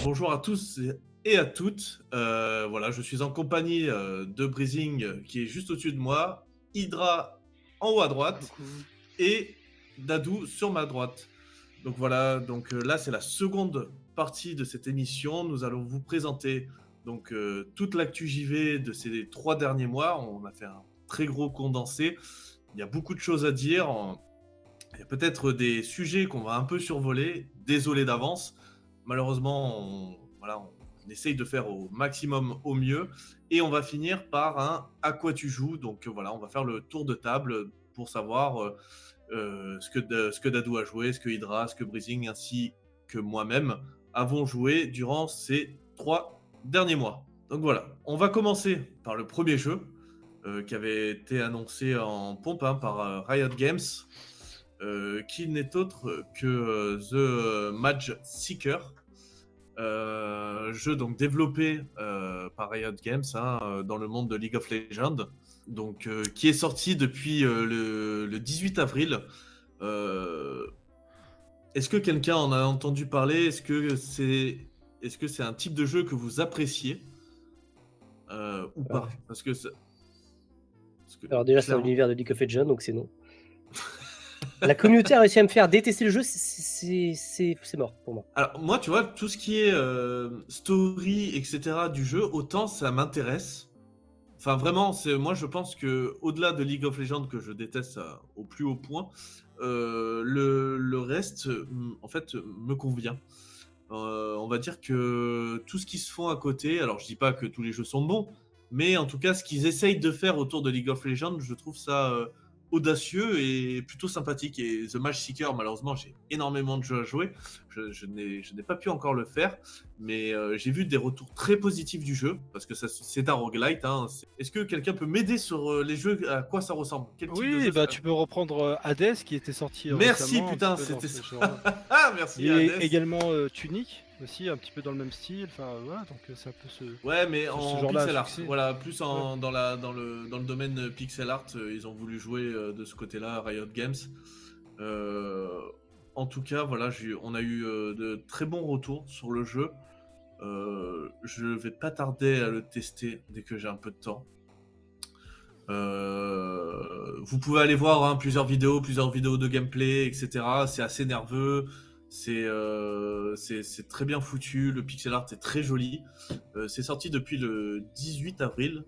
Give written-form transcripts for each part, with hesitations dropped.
Bonjour à tous et à toutes. Voilà, je suis en compagnie de Breezing qui est juste au-dessus de moi, Hydra en haut à droite Coucou. et Dadou sur ma droite. Donc voilà, donc là c'est la seconde partie de cette émission. Nous allons vous présenter donc toute l'actu JV de ces 3 derniers mois. On a fait un très gros condensé. Il y a beaucoup de choses à dire. Il y a peut-être des sujets qu'on va un peu survoler. Désolé d'avance. Malheureusement, on essaye de faire au maximum au mieux. Et on va finir par un à quoi tu joues. Donc voilà, on va faire le tour de table pour savoir ce que Dadou a joué, ce que Hydra, ce que Breezing, ainsi que moi-même avons joué durant ces 3 derniers mois. Donc voilà, on va commencer par le premier jeu qui avait été annoncé en pompe par Riot Games, qui n'est autre que The Mage Seeker, jeu donc développé par Riot Games dans le monde de League of Legends, donc qui est sorti depuis le 18 avril. Est-ce que quelqu'un en a entendu parler? Est-ce que c'est un type de jeu que vous appréciez ou pas? Parce que Alors déjà, c'est dans clairement, l'univers de League of Legends, donc c'est non. La communauté a réussi à me faire détester le jeu, c'est mort pour moi. alors moi, tu vois, tout ce qui est story, etc. du jeu, autant ça m'intéresse. Enfin, vraiment, moi, je pense que au-delà de League of Legends que je déteste au plus haut point, le reste, en fait, me convient. On va dire que tout ce qui se font à côté, alors je dis pas que tous les jeux sont bons, mais en tout cas, ce qu'ils essayent de faire autour de League of Legends, je trouve ça audacieux et plutôt sympathique. Et The Mage Seeker, malheureusement, j'ai énormément de jeux à jouer. Je n'ai pas pu encore le faire, mais j'ai vu des retours très positifs du jeu, parce que c'est un roguelite. Est-ce que quelqu'un peut m'aider sur les jeux, à quoi ça ressemble? Quel type de Oui, jeu bah ça... tu peux reprendre Hades qui était sorti Merci, récemment, un petit putain, peu dans c'était ce ça. genre. Ah, Il merci, y a Hades. également Tunic aussi, un petit peu dans le même style. Enfin voilà, donc ça peut Ouais, mais ce en genre-là à pixel art. succès. Voilà, plus Ouais. dans le domaine pixel art, ils ont voulu jouer de ce côté-là, Riot Games. Euh, En tout cas, voilà, on a eu de très bons retours sur le jeu. Je vais pas tarder à le tester dès que j'ai un peu de temps. Vous pouvez aller voir plusieurs vidéos de gameplay, etc. C'est assez nerveux, c'est très bien foutu, le pixel art est très joli. C'est sorti depuis le 18 avril,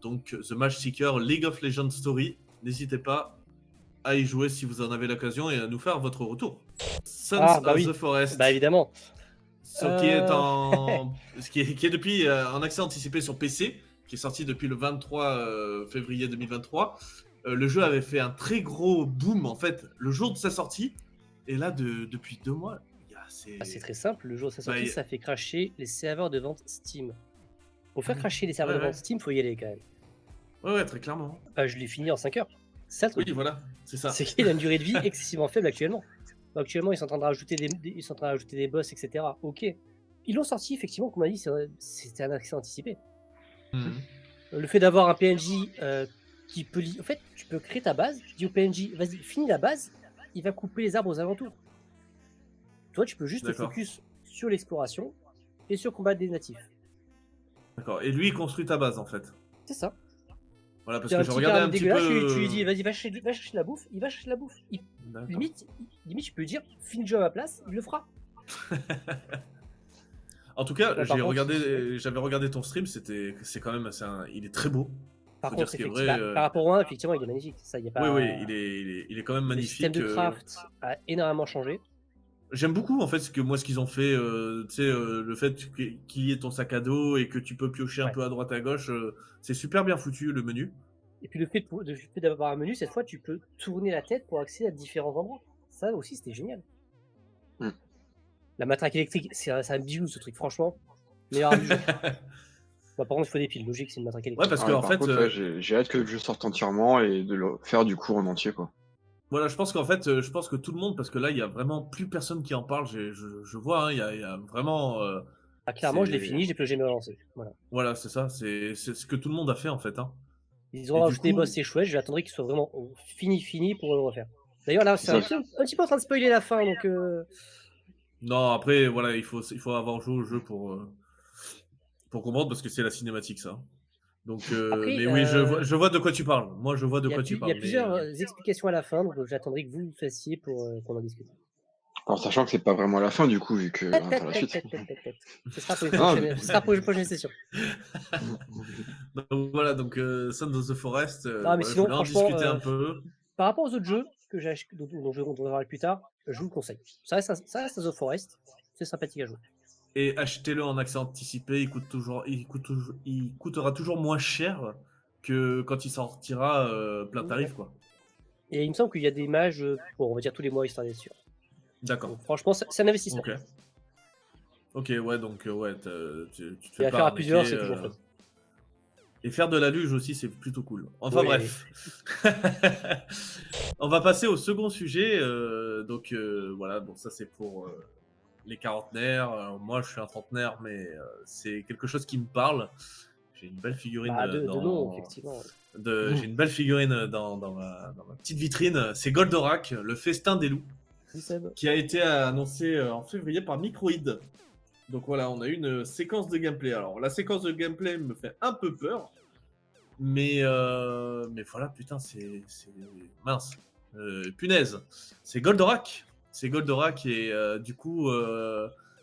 donc The Mage Seeker League of Legends Story. N'hésitez pas à y jouer si vous en avez l'occasion et à nous faire votre retour. Sons Ah bah of oui, the Forest, bah évidemment. qui est Euh, qui est depuis en accès anticipé sur PC, qui est sorti depuis le 23 février 2023. Le jeu avait fait un très gros boom en fait le jour de sa sortie, et là depuis 2 mois, c'est très simple, le jour de sa sortie, Bah, ça fait cracher les serveurs de vente Steam. Pour ah faire oui. cracher les serveurs Ouais, de vente ouais. Steam, faut y aller quand même. Ouais, très clairement. Je l'ai fini en 5 heures. C'est ça le Oui, truc. voilà, c'est ça. C'est qu'il a une durée de vie excessivement faible actuellement. Actuellement, ils sont en train de rajouter ils sont en train de rajouter des boss, etc. Ok. Ils l'ont sorti, effectivement, comme on a dit, c'était un accès anticipé. Mhm. Le fait d'avoir un PNJ qui peut... En fait, tu peux créer ta base, tu dis au PNJ, vas-y, finis la base, il va couper les arbres aux alentours. Toi, tu peux juste te D'accord. focus sur l'exploration et sur combattre des natifs. D'accord. Et lui, il construit ta base en fait. C'est ça. Voilà, parce T'as que un je petit regardais carnet un petit dégueulasse, tu lui peu. dis, vas-y, va chercher la bouffe, il va chercher la bouffe. D'accord. Limite, je peux lui dire, finis le jeu à ma place, il le fera. En tout cas, Là, par contre, j'avais regardé ton stream, c'est quand même, il est très beau. Par Faut dire contre, ce qui est effectivement, vrai. par rapport au 1, effectivement, il est magnifique. Ça, y a Oui, pas... oui, il est quand même Le système magnifique. de craft a énormément changé. J'aime beaucoup en fait ce qu'ils ont fait. Tu sais, le fait qu'il y ait ton sac à dos et que tu peux piocher un Ouais. peu à droite à gauche, c'est super bien foutu le menu. Et puis le fait d'avoir un menu, cette fois, tu peux tourner la tête pour accéder à différents endroits. Ça aussi, c'était génial. Mm. La matraque électrique, c'est un bijou ce truc, franchement. Meilleur arme du jeu. Bah, par contre, il faut des piles. Logique, c'est une matraque électrique. Ouais, parce Ah que ouais, en par fait, contre, ouais, j'ai hâte que le jeu sorte entièrement et de le faire du coup en entier, quoi. voilà, je pense qu'en fait, je pense que tout le monde, parce que là, il y a vraiment plus personne qui en parle. Je vois, il y a vraiment. Ah, clairement, je l'ai C'est fini, j'ai plus jamais relancé. Voilà. Voilà, c'est ça. C'est ce que tout le monde a fait en fait. Ils ont Et du rajouté des boss, coup, c'est chouette. J'attendrai qu'ils soient vraiment fini pour le refaire. D'ailleurs, là, c'est Ça, un petit peu en train de spoiler la fin, donc Non, après, voilà, il faut avoir joué au jeu pour comprendre, parce que c'est la cinématique, ça. Donc, après, mais oui, je vois de quoi tu parles. Moi, je vois de il y a quoi tu il y a parles. Mais, plusieurs explications à la fin, donc j'attendrai que vous le fassiez pour qu'on en discute. en sachant que c'est pas vraiment la fin du coup, vu que hein, t'as la suite. Ce sera pour une Non, prochaine, ce sera pour une prochaine session. donc voilà, donc Sons of the Forest, Non, mais voilà, je sinon, voulais en franchement, discuter un peu. par rapport aux autres jeux que j'ai acheté, dont je reparlerai plus tard, je vous le conseille. Ça reste The Forest, c'est sympathique à jouer. Et achetez-le en accès anticipé, il coûtera toujours moins cher que quand il sortira plein tarif, quoi. Et il me semble qu'il y a des mages, on va dire tous les mois, histoire d'être sûr. D'accord. Donc, franchement, c'est un investissement. Ok. Ok, ouais, donc ouais, tu te Et fais à pas faire à plusieurs, arnaquer, c'est toujours fun. Et faire de la luge aussi, c'est plutôt cool. Enfin Oui. bref. On va passer au second sujet. Donc voilà, bon, ça c'est pour les quarantenaires. Moi, je suis un trentenaire, mais c'est quelque chose qui me parle. J'ai une belle figurine Bah, de nom, effectivement. J'ai une belle figurine dans ma petite vitrine. C'est Goldorak, le festin des loups, Oui, Seb. qui a été annoncé en février par Microïd. Donc voilà, on a eu une séquence de gameplay. Alors la séquence de gameplay me fait un peu peur, mais voilà, putain, c'est mince. Punaise, c'est Goldorak. C'est Goldorak et du coup,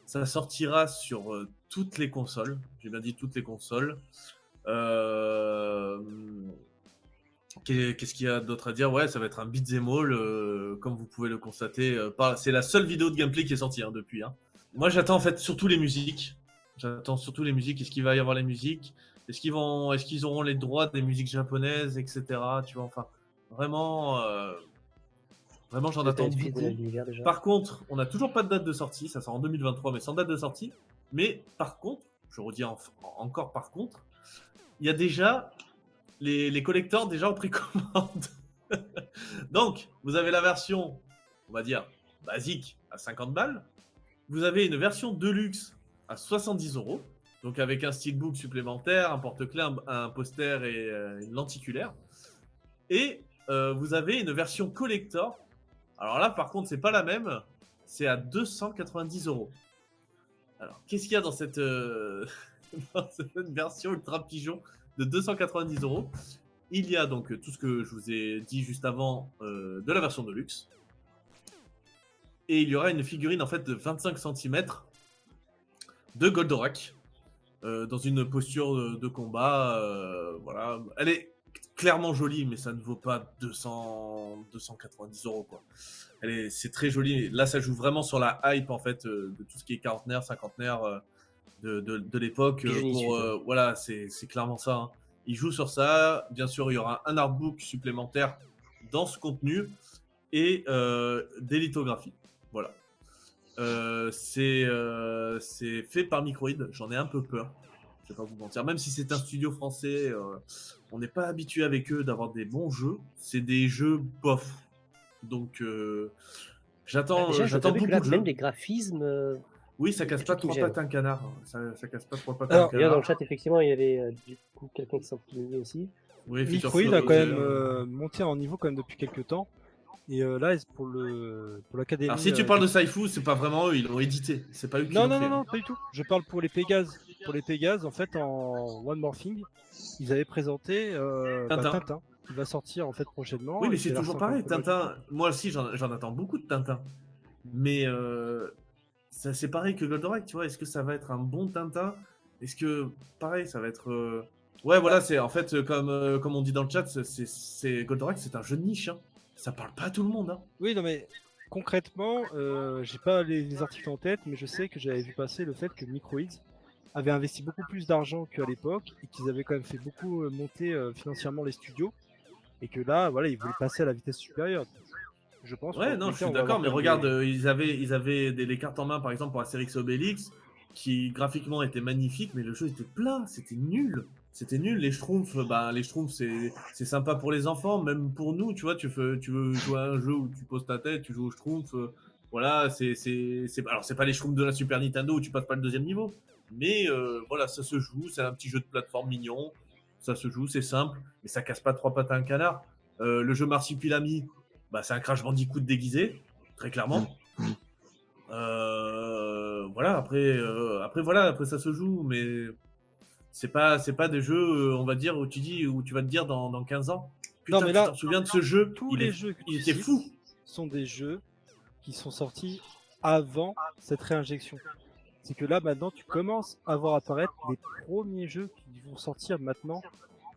ça sortira sur toutes les consoles. J'ai bien dit toutes les consoles. Qu'est-ce qu'il y a d'autre à dire? Ouais, ça va être un beat'em all, comme vous pouvez le constater. C'est la seule vidéo de gameplay qui est sortie depuis. Moi, j'attends en fait surtout les musiques. J'attends surtout les musiques. Est-ce qu'il va y avoir les musiques? Est-ce qu'ils auront les droits des musiques japonaises, etc. Tu vois, enfin, vraiment, j'en attends beaucoup. Par contre, on n'a toujours pas de date de sortie. Ça sort en 2023, mais sans date de sortie. Mais par contre, je redis encore par contre, il y a déjà les collecteurs déjà en précommande. Donc, vous avez la version, on va dire, basique à 50 balles. Vous avez une version deluxe à 70 €, donc avec un steelbook supplémentaire, un porte-clés, un poster et une lenticulaire. Et vous avez une version collector. Alors là, par contre, c'est pas la même. C'est à 290 €. Alors, qu'est-ce qu'il y a dans cette version ultra pigeon de 290 €? Il y a donc tout ce que je vous ai dit juste avant de la version de luxe. Et il y aura une figurine en fait de 25 cm de Goldorak dans une posture de combat. Voilà. Elle est clairement jolie, mais ça ne vaut pas 290 € quoi. C'est très joli. Là, ça joue vraiment sur la hype en fait de tout ce qui est quarantenaire, cinquantenaire de l'époque. Voilà, c'est clairement ça. Hein. Il joue sur ça. Bien sûr, il y aura un artbook supplémentaire dans ce contenu et des lithographies. Voilà. C'est fait par Microïd. J'en ai un peu peur. Je vais pas vous mentir. Même si c'est un studio français, on n'est pas habitué avec eux d'avoir des bons jeux. C'est des jeux bof. Donc j'attends beaucoup de jeux. Même les graphismes. Oui, ça casse pas trois pattes un canard. Ça casse pas trois pattes un canard. Dans le chat, effectivement, il y avait du coup quelqu'un qui s'en plaignait aussi. Oui, Microïd a quand même monté en niveau quand même depuis quelques temps. Et là, pour l'académie. Alors si tu parles de Saifu, c'est pas vraiment eux, ils l'ont édité. C'est pas eux qui l'ont fait. Non, pas du tout. Je parle pour les Pégases. Pour les Pégases, en fait, en One More Thing, ils avaient présenté Tintin. Il va sortir en fait prochainement. Oui, mais c'est toujours pareil. Tintin, moi aussi, j'en attends beaucoup de Tintin. Mais c'est pareil que Goldorak, tu vois. Est-ce que ça va être un bon Tintin? Est-ce que, pareil, ça va être... Ouais, voilà, c'est en fait, comme on dit dans le chat, c'est Goldorak, c'est un jeu de niche. Hein. Ça parle pas à tout le monde. Hein. Oui, non, mais concrètement, j'ai pas les articles en tête, mais je sais que j'avais vu passer le fait que Microïd avait investi beaucoup plus d'argent qu'à l'époque et qu'ils avaient quand même fait beaucoup monter financièrement les studios et que là, voilà, ils voulaient passer à la vitesse supérieure. Je pense. Ouais, non, je suis d'accord, mais regarde, ils avaient les cartes en main, par exemple, pour Astérix et Obélix, qui graphiquement étaient magnifiques, mais le jeu était plat, c'était nul. C'était nul, les Schtroumpfs, c'est sympa pour les enfants, même pour nous, tu vois, tu veux jouer à un jeu où tu poses ta tête, tu joues aux Schtroumpfs, voilà, alors c'est pas les Schtroumpfs de la Super Nintendo où tu passes pas le deuxième niveau, mais voilà, ça se joue, c'est un petit jeu de plateforme mignon, ça se joue, c'est simple, mais ça casse pas trois pattes à un canard. Le jeu Marsupilami, bah, c'est un Crash Bandicoot déguisé, très clairement. Voilà, après ça se joue, mais c'est pas des jeux, on va dire, où tu vas te dire dans 15 ans. Putain, mais tu là, t'en souviens de ce jeu? tous les jeux que il tu était cites fou. sont des jeux qui sont sortis avant cette réinjection. C'est que là, maintenant, tu commences à voir apparaître les premiers jeux qui vont sortir maintenant,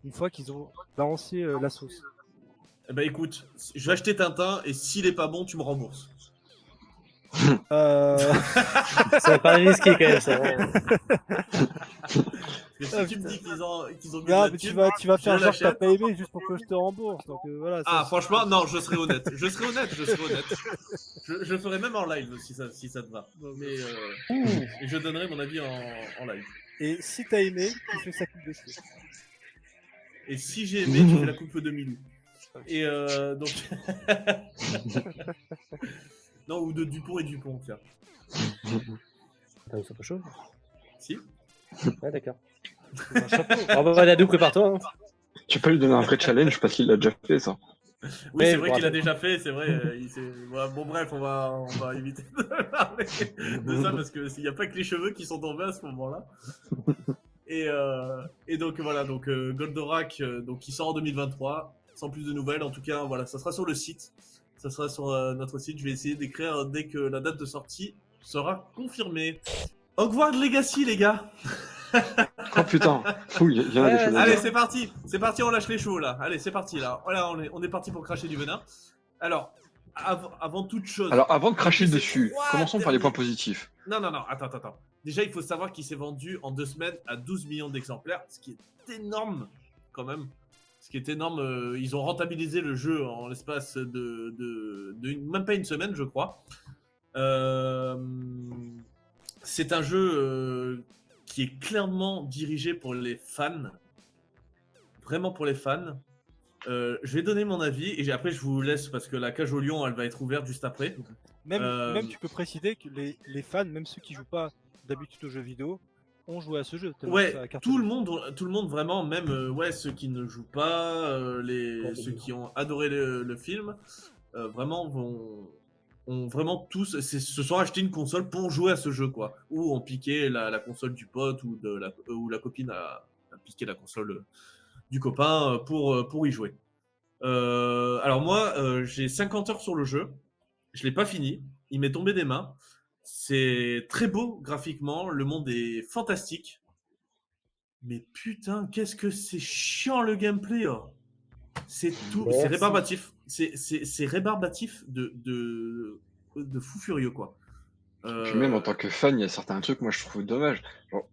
une fois qu'ils ont balancé la sauce. Eh ben écoute, je vais acheter Tintin et s'il est pas bon, tu me rembourses. Ça va pas risqué quand même, ça. Parce que si tu me dis qu'ils ont mis Non, de mais la tu thune, vas je faire genre que t'as l'achète. pas aimé juste pour que je te rembourse. Donc voilà. Ah, franchement, non, je serai honnête. Je serai honnête. Je ferai même en live si ça te va. Mais et je donnerai mon avis en live. Et si t'as aimé, tu fais ça coupe de cheveux. Et si j'ai aimé, tu fais la coupe de Milou. Et donc. Non, ou de Dupont et Dupont, tiens. Attends, c'est pas chaud. Si. Ouais, d'accord. Un chapeau. Ah bah, Dadou, prépare-toi. Hein. Tu peux lui donner un vrai challenge parce qu'il l'a déjà fait, ça. Oui, Ouais, c'est vrai qu'il a bravo. déjà fait, c'est vrai. Ouais, bon, bref, on va éviter de parler de ça parce qu'il n'y a pas que les cheveux qui sont tombés à ce moment-là. Et donc voilà, donc Goldorak, donc qui sort en 2023, sans plus de nouvelles. En tout cas, voilà, ça sera sur le site, ça sera sur notre site. Je vais essayer d'écrire dès que la date de sortie sera confirmée. Hogwarts Legacy, les gars. Oh putain, fou, il y en a des choses à Allez, dire. c'est parti, on lâche les chevaux là. Allez, c'est parti là. Voilà, on est parti pour cracher du venin. Alors, avant toute chose. Alors, avant de cracher donc, dessus, trois commençons par les points derniers- positifs. Non, attends. Déjà, il faut savoir qu'il s'est vendu en 2 semaines à 12 millions d'exemplaires, ce qui est énorme quand même. Ce qui est énorme. Ils ont rentabilisé le jeu en l'espace de même pas une semaine, je crois. C'est un jeu qui est clairement dirigé pour les fans. Vraiment pour les fans. Je vais donner mon avis et après je vous laisse parce que la cage au lion elle va être ouverte juste après. Même tu peux préciser que les fans, même ceux qui jouent pas d'habitude aux jeux vidéo, ont joué à ce jeu. tellement Ouais, ça a cartonné. tout le monde vraiment, même ouais, ceux qui ne jouent pas, ceux qui ont adoré le film, vraiment ont vraiment tous se sont achetés une console pour jouer à ce jeu quoi. Ou ont piqué la console du pote ou la copine a piqué la console du copain pour y jouer. Alors moi, j'ai 50 heures sur le jeu. Je l'ai pas fini. Il m'est tombé des mains. C'est très beau graphiquement. Le monde est fantastique. Mais putain, qu'est-ce que c'est chiant le gameplay. Oh. C'est tout. Merci. C'est rébarbatif. C'est rébarbatif de fou furieux quoi. Puis même en tant que fan, il y a certains trucs, moi je trouve dommage. Genre,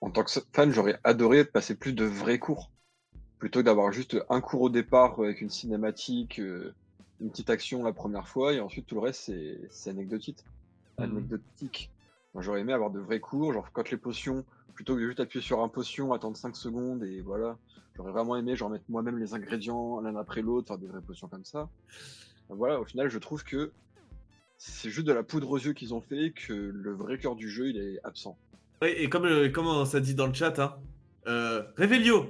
en tant que fan, j'aurais adoré passer plus de vrais cours. Plutôt que d'avoir juste un cours au départ avec une cinématique, une petite action la première fois, et ensuite tout le reste c'est anecdotique. Moi, j'aurais aimé avoir de vrais cours, genre quand les potions, plutôt que de juste appuyer sur un potion, attendre 5 secondes, et voilà. J'aurais vraiment aimé genre mettre moi-même les ingrédients l'un après l'autre, faire des vraies potions comme ça. Voilà, au final, je trouve que c'est juste de la poudre aux yeux qu'ils ont fait, que le vrai cœur du jeu, il est absent. Ouais, et comme ça dit dans le chat, hein, Revelio.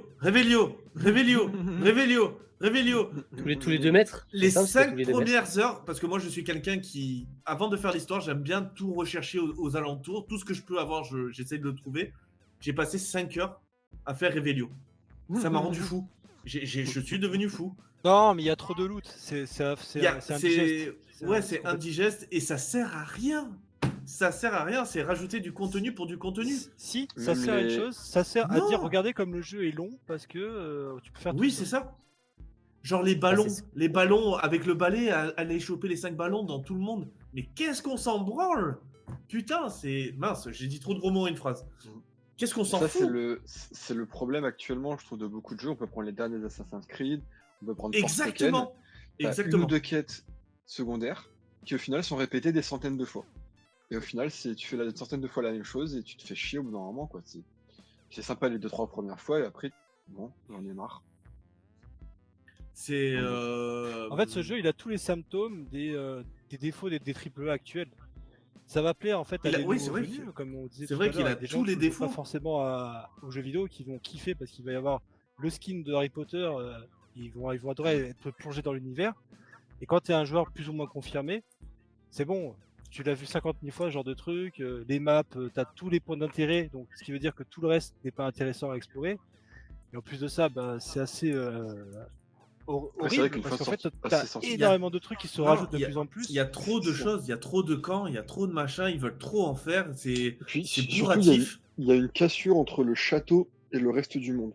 Tous les 2 mètres. Les c'est simple, 5 tous les 2 mètres. premières heures, parce que moi je suis quelqu'un qui, avant de faire l'histoire, j'aime bien tout rechercher aux alentours. Tout ce que je peux avoir, j'essaie de le trouver. J'ai passé 5 heures à faire Revelio. Ça m'a rendu fou. Je suis devenu fou. Non, mais il y a trop de loot. C'est Il y a- indigeste. Ouais, c'est indigeste et ça sert à rien. Ça sert à rien, c'est rajouter du contenu pour du contenu. Si, ça Même sert à une les- chose, ça sert à Non. dire regardez comme le jeu est long parce que tu peux faire Oui, tout c'est ça. Genre les ballons, c'est- les ballons avec le balai, aller choper les 5 ballons dans tout le monde. Mais qu'est-ce qu'on s'en branle? Putain, c'est mince, j'ai dit trop de gros mots en une phrase. Qu'est-ce qu'on s'en Ça, fout? c'est le problème actuellement, je trouve, de beaucoup de jeux. On peut prendre les derniers Assassin's Creed, on peut prendre Forspoken. Exactement. T'as Exactement. une ou deux quêtes secondaires qui, au final, sont répétées des centaines de fois. Et au final, tu fais des centaines de fois la même chose et tu te fais chier au bout d'un moment, quoi. C'est sympa les 2-3 premières fois et après, bon, j'en ai marre. C'est. En fait, ce jeu, il a tous les symptômes des défauts des AAA actuels. Ça va plaire en fait à Il a- des oui, nouveaux c'est vrai venus, que- comme on disait c'est tout vrai à qu'il l'heure, a à des tous gens les qui jouent défauts. pas forcément aux jeux vidéo, qui vont kiffer parce qu'il va y avoir le skin de Harry Potter, ils vont adorer être plongés dans l'univers. Et quand tu es un joueur plus ou moins confirmé, c'est bon. Tu l'as vu 50 000 fois, ce genre de truc. Les maps, tu as tous les points d'intérêt, donc ce qui veut dire que tout le reste n'est pas intéressant à explorer. Et en plus de ça, bah, c'est assez Ouais, c'est vrai horrible qu'une parce fois qu'en fait, sorti, tu as c'est sorti. énormément de trucs qui se Non, rajoutent de il y a- plus en Il y plus. a trop de choses, il y a trop de camps, il y a trop de machins, ils veulent trop en faire, Et puis, c'est surtout, bourratif. il y a une cassure entre le château et le reste du monde.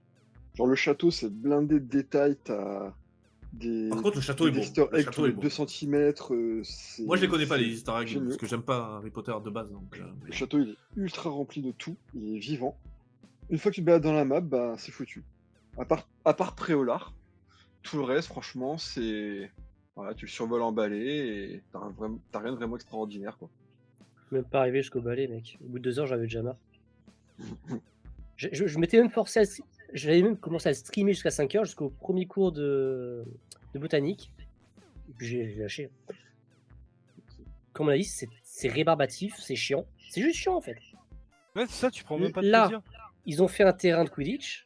Genre, le château, c'est blindé de détails. T'as des, Par contre, le château est des beau. easter Le eggs château tous est les beau. 2 cm. Moi, je les connais pas, c'est les easter eggs, génial. parce que j'aime pas Harry Potter de base. Donc, Le château, il est ultra rempli de tout. Il est vivant. Une fois que tu te balades dans la map, bah, c'est foutu. À part Préolard, tout le reste, franchement, c'est. Voilà, tu le survoles en balai et t'as rien de vraiment extraordinaire, quoi. Même pas arrivé jusqu'au balai, mec. Au bout de 2 heures, j'avais déjà marre. Je m'étais même forcé à. J'avais même commencé à streamer jusqu'à 5 heures, jusqu'au premier cours de botanique. Et puis j'ai lâché. Comme on l'a dit, c'est rébarbatif, c'est chiant. C'est juste chiant en fait. Ouais, c'est ça, tu prends même pas de Là, plaisir. ils ont fait un terrain de Quidditch.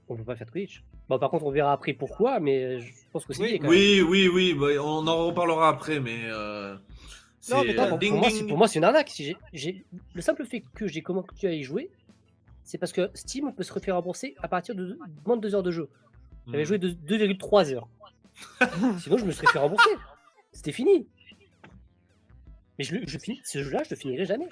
On peut pas faire de Quidditch. Bon, par contre, on verra après pourquoi, mais je pense que c'est Oui, lié quand même. oui, bah, on en reparlera après, mais Non, mais Non, ding, pour ding. moi, c'est une arnaque. Le simple fait que j'ai commencé à y jouer, c'est parce que Steam peut se refaire rembourser à partir de moins de 2 heures de jeu. J'avais Hmm. joué de 2,3 heures. Sinon, je me serais fait rembourser. C'était fini. Mais ce jeu-là, je le finirai jamais.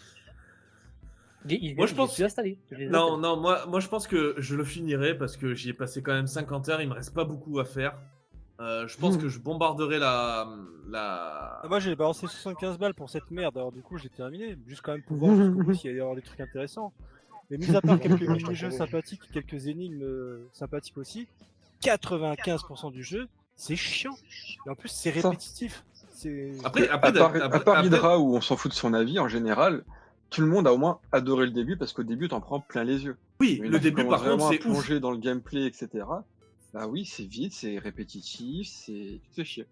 Moi, je pense- Plus installé. Non, moi je pense que je le finirai parce que j'y ai passé quand même 50 heures, il me reste pas beaucoup à faire. Je pense que je bombarderai la. Ah, moi j'ai balancé 75 balles pour cette merde, alors du coup j'ai terminé, juste quand même pour voir jusqu'au bout s'il y a des trucs intéressants. Mais mis à part quelques mini-jeux sympathiques, quelques énigmes sympathiques aussi, 95% du jeu c'est chiant. Et en plus c'est Ça. répétitif. Après, À part Hydra où on s'en fout de son avis, en général, tout le monde a au moins adoré le début parce qu'au début t'en prends plein les yeux. oui, Mais le là, tu début commences par contre vraiment à c'est ouf. plonger dans le gameplay, etc. Bah oui, c'est vite, c'est répétitif, tu te fais chier.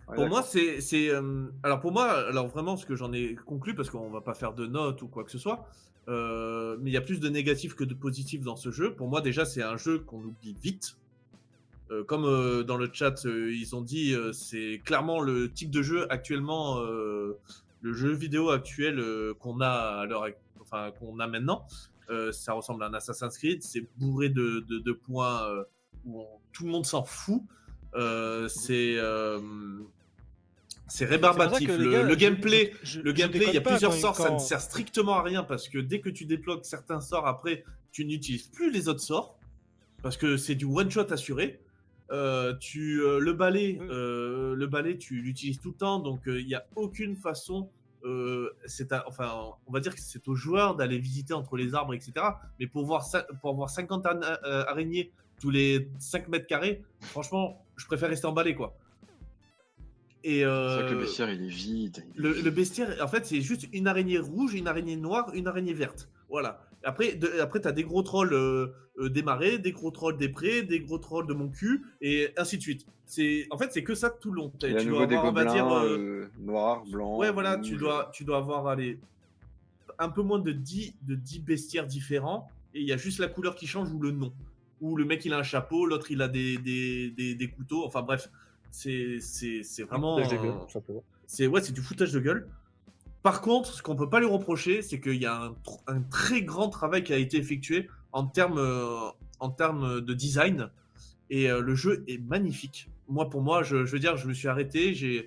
Ouais, Pour moi, d'accord. alors pour moi, alors vraiment, ce que j'en ai conclu, parce qu'on va pas faire de notes ou quoi que ce soit, mais il y a plus de négatifs que de positifs dans ce jeu. Pour moi, déjà, c'est un jeu qu'on oublie vite. Comme dans le chat, ils ont dit, c'est clairement le type de jeu actuellement, le jeu vidéo actuel qu'on a à l'heure, enfin qu'on a maintenant. Ça ressemble à un Assassin's Creed, c'est bourré de points où tout le monde s'en fout. C'est rébarbatif. Le gameplay, il y a plusieurs sorts, ça ne sert strictement à rien parce que dès que tu débloques certains sorts, après, tu n'utilises plus les autres sorts parce que c'est du one shot assuré. Le balai, tu l'utilises tout le temps, donc il n'y a aucune façon. Enfin, on va dire que c'est aux joueurs d'aller visiter entre les arbres, etc. Mais pour voir 50 araignées tous les 5 mètres carrés, franchement, je préfère rester en balai, quoi. Et C'est vrai que le bestiaire il est vide. le bestiaire, en fait, c'est juste une araignée rouge, une araignée noire, une araignée verte. Voilà. Après, t'as des gros trolls des marais, des gros trolls des prés, des gros trolls de mon cul, et ainsi de suite. En fait, c'est que ça tout le long. Et à nouveau des gobelins noirs, blancs. Ouais, voilà, rouges. tu dois avoir un peu moins de 10 bestiaires différents, et il y a juste la couleur qui change ou le nom. Ou le mec il a un chapeau, l'autre il a des couteaux, enfin bref. C'est vraiment. Tout simplement. C'est du foutage de gueule. Par contre, ce qu'on peut pas lui reprocher, c'est qu'il y a un très grand travail qui a été effectué en termes de design. Et le jeu est magnifique. Pour moi, je veux dire, je me suis arrêté, j'ai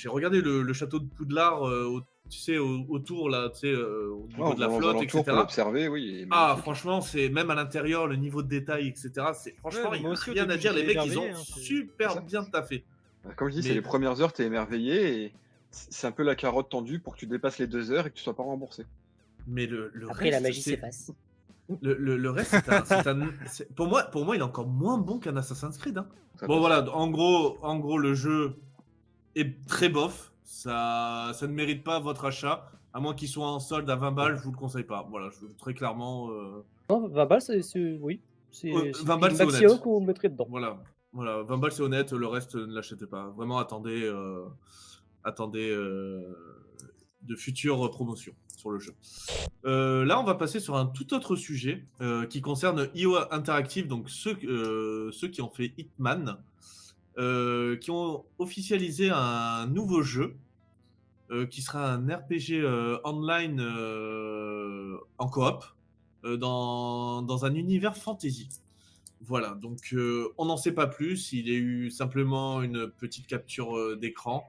regardé le château de Poudlard, tu sais, autour, là, tu sais, au niveau de la flotte, etc. Pour l'observer, oui. Ah, franchement, c'est même à l'intérieur, le niveau de détail, etc. Franchement, il n'y a rien à dire. Les mecs, ils ont super bien taffé. Comme je dis, c'est les premières heures, t'es émerveillé et c'est un peu la carotte tendue pour que tu dépasses les 2 heures et que tu sois pas remboursé. Mais le Après, reste, la magie s'efface. Le reste, pour moi, il est encore moins bon qu'un Assassin's Creed. Hein. Bon, voilà, en gros, le jeu est très bof. Ça ne mérite pas votre achat. À moins qu'il soit en solde à 20 balles, je vous le conseille pas. Voilà, très clairement. Non, 20 balles, oui. C'est 20 balles, c'est maximum honnête. qu'on mettrait dedans. Voilà, 20 balles, c'est honnête. Le reste, ne l'achetez pas. Vraiment, attendez de futures promotions sur le jeu. Là, on va passer sur un tout autre sujet qui concerne IO Interactive, donc ceux qui ont fait Hitman. qui ont officialisé un nouveau jeu qui sera un RPG online en coop dans un univers fantasy. Voilà, donc on n'en sait pas plus. Il y a eu simplement une petite capture d'écran.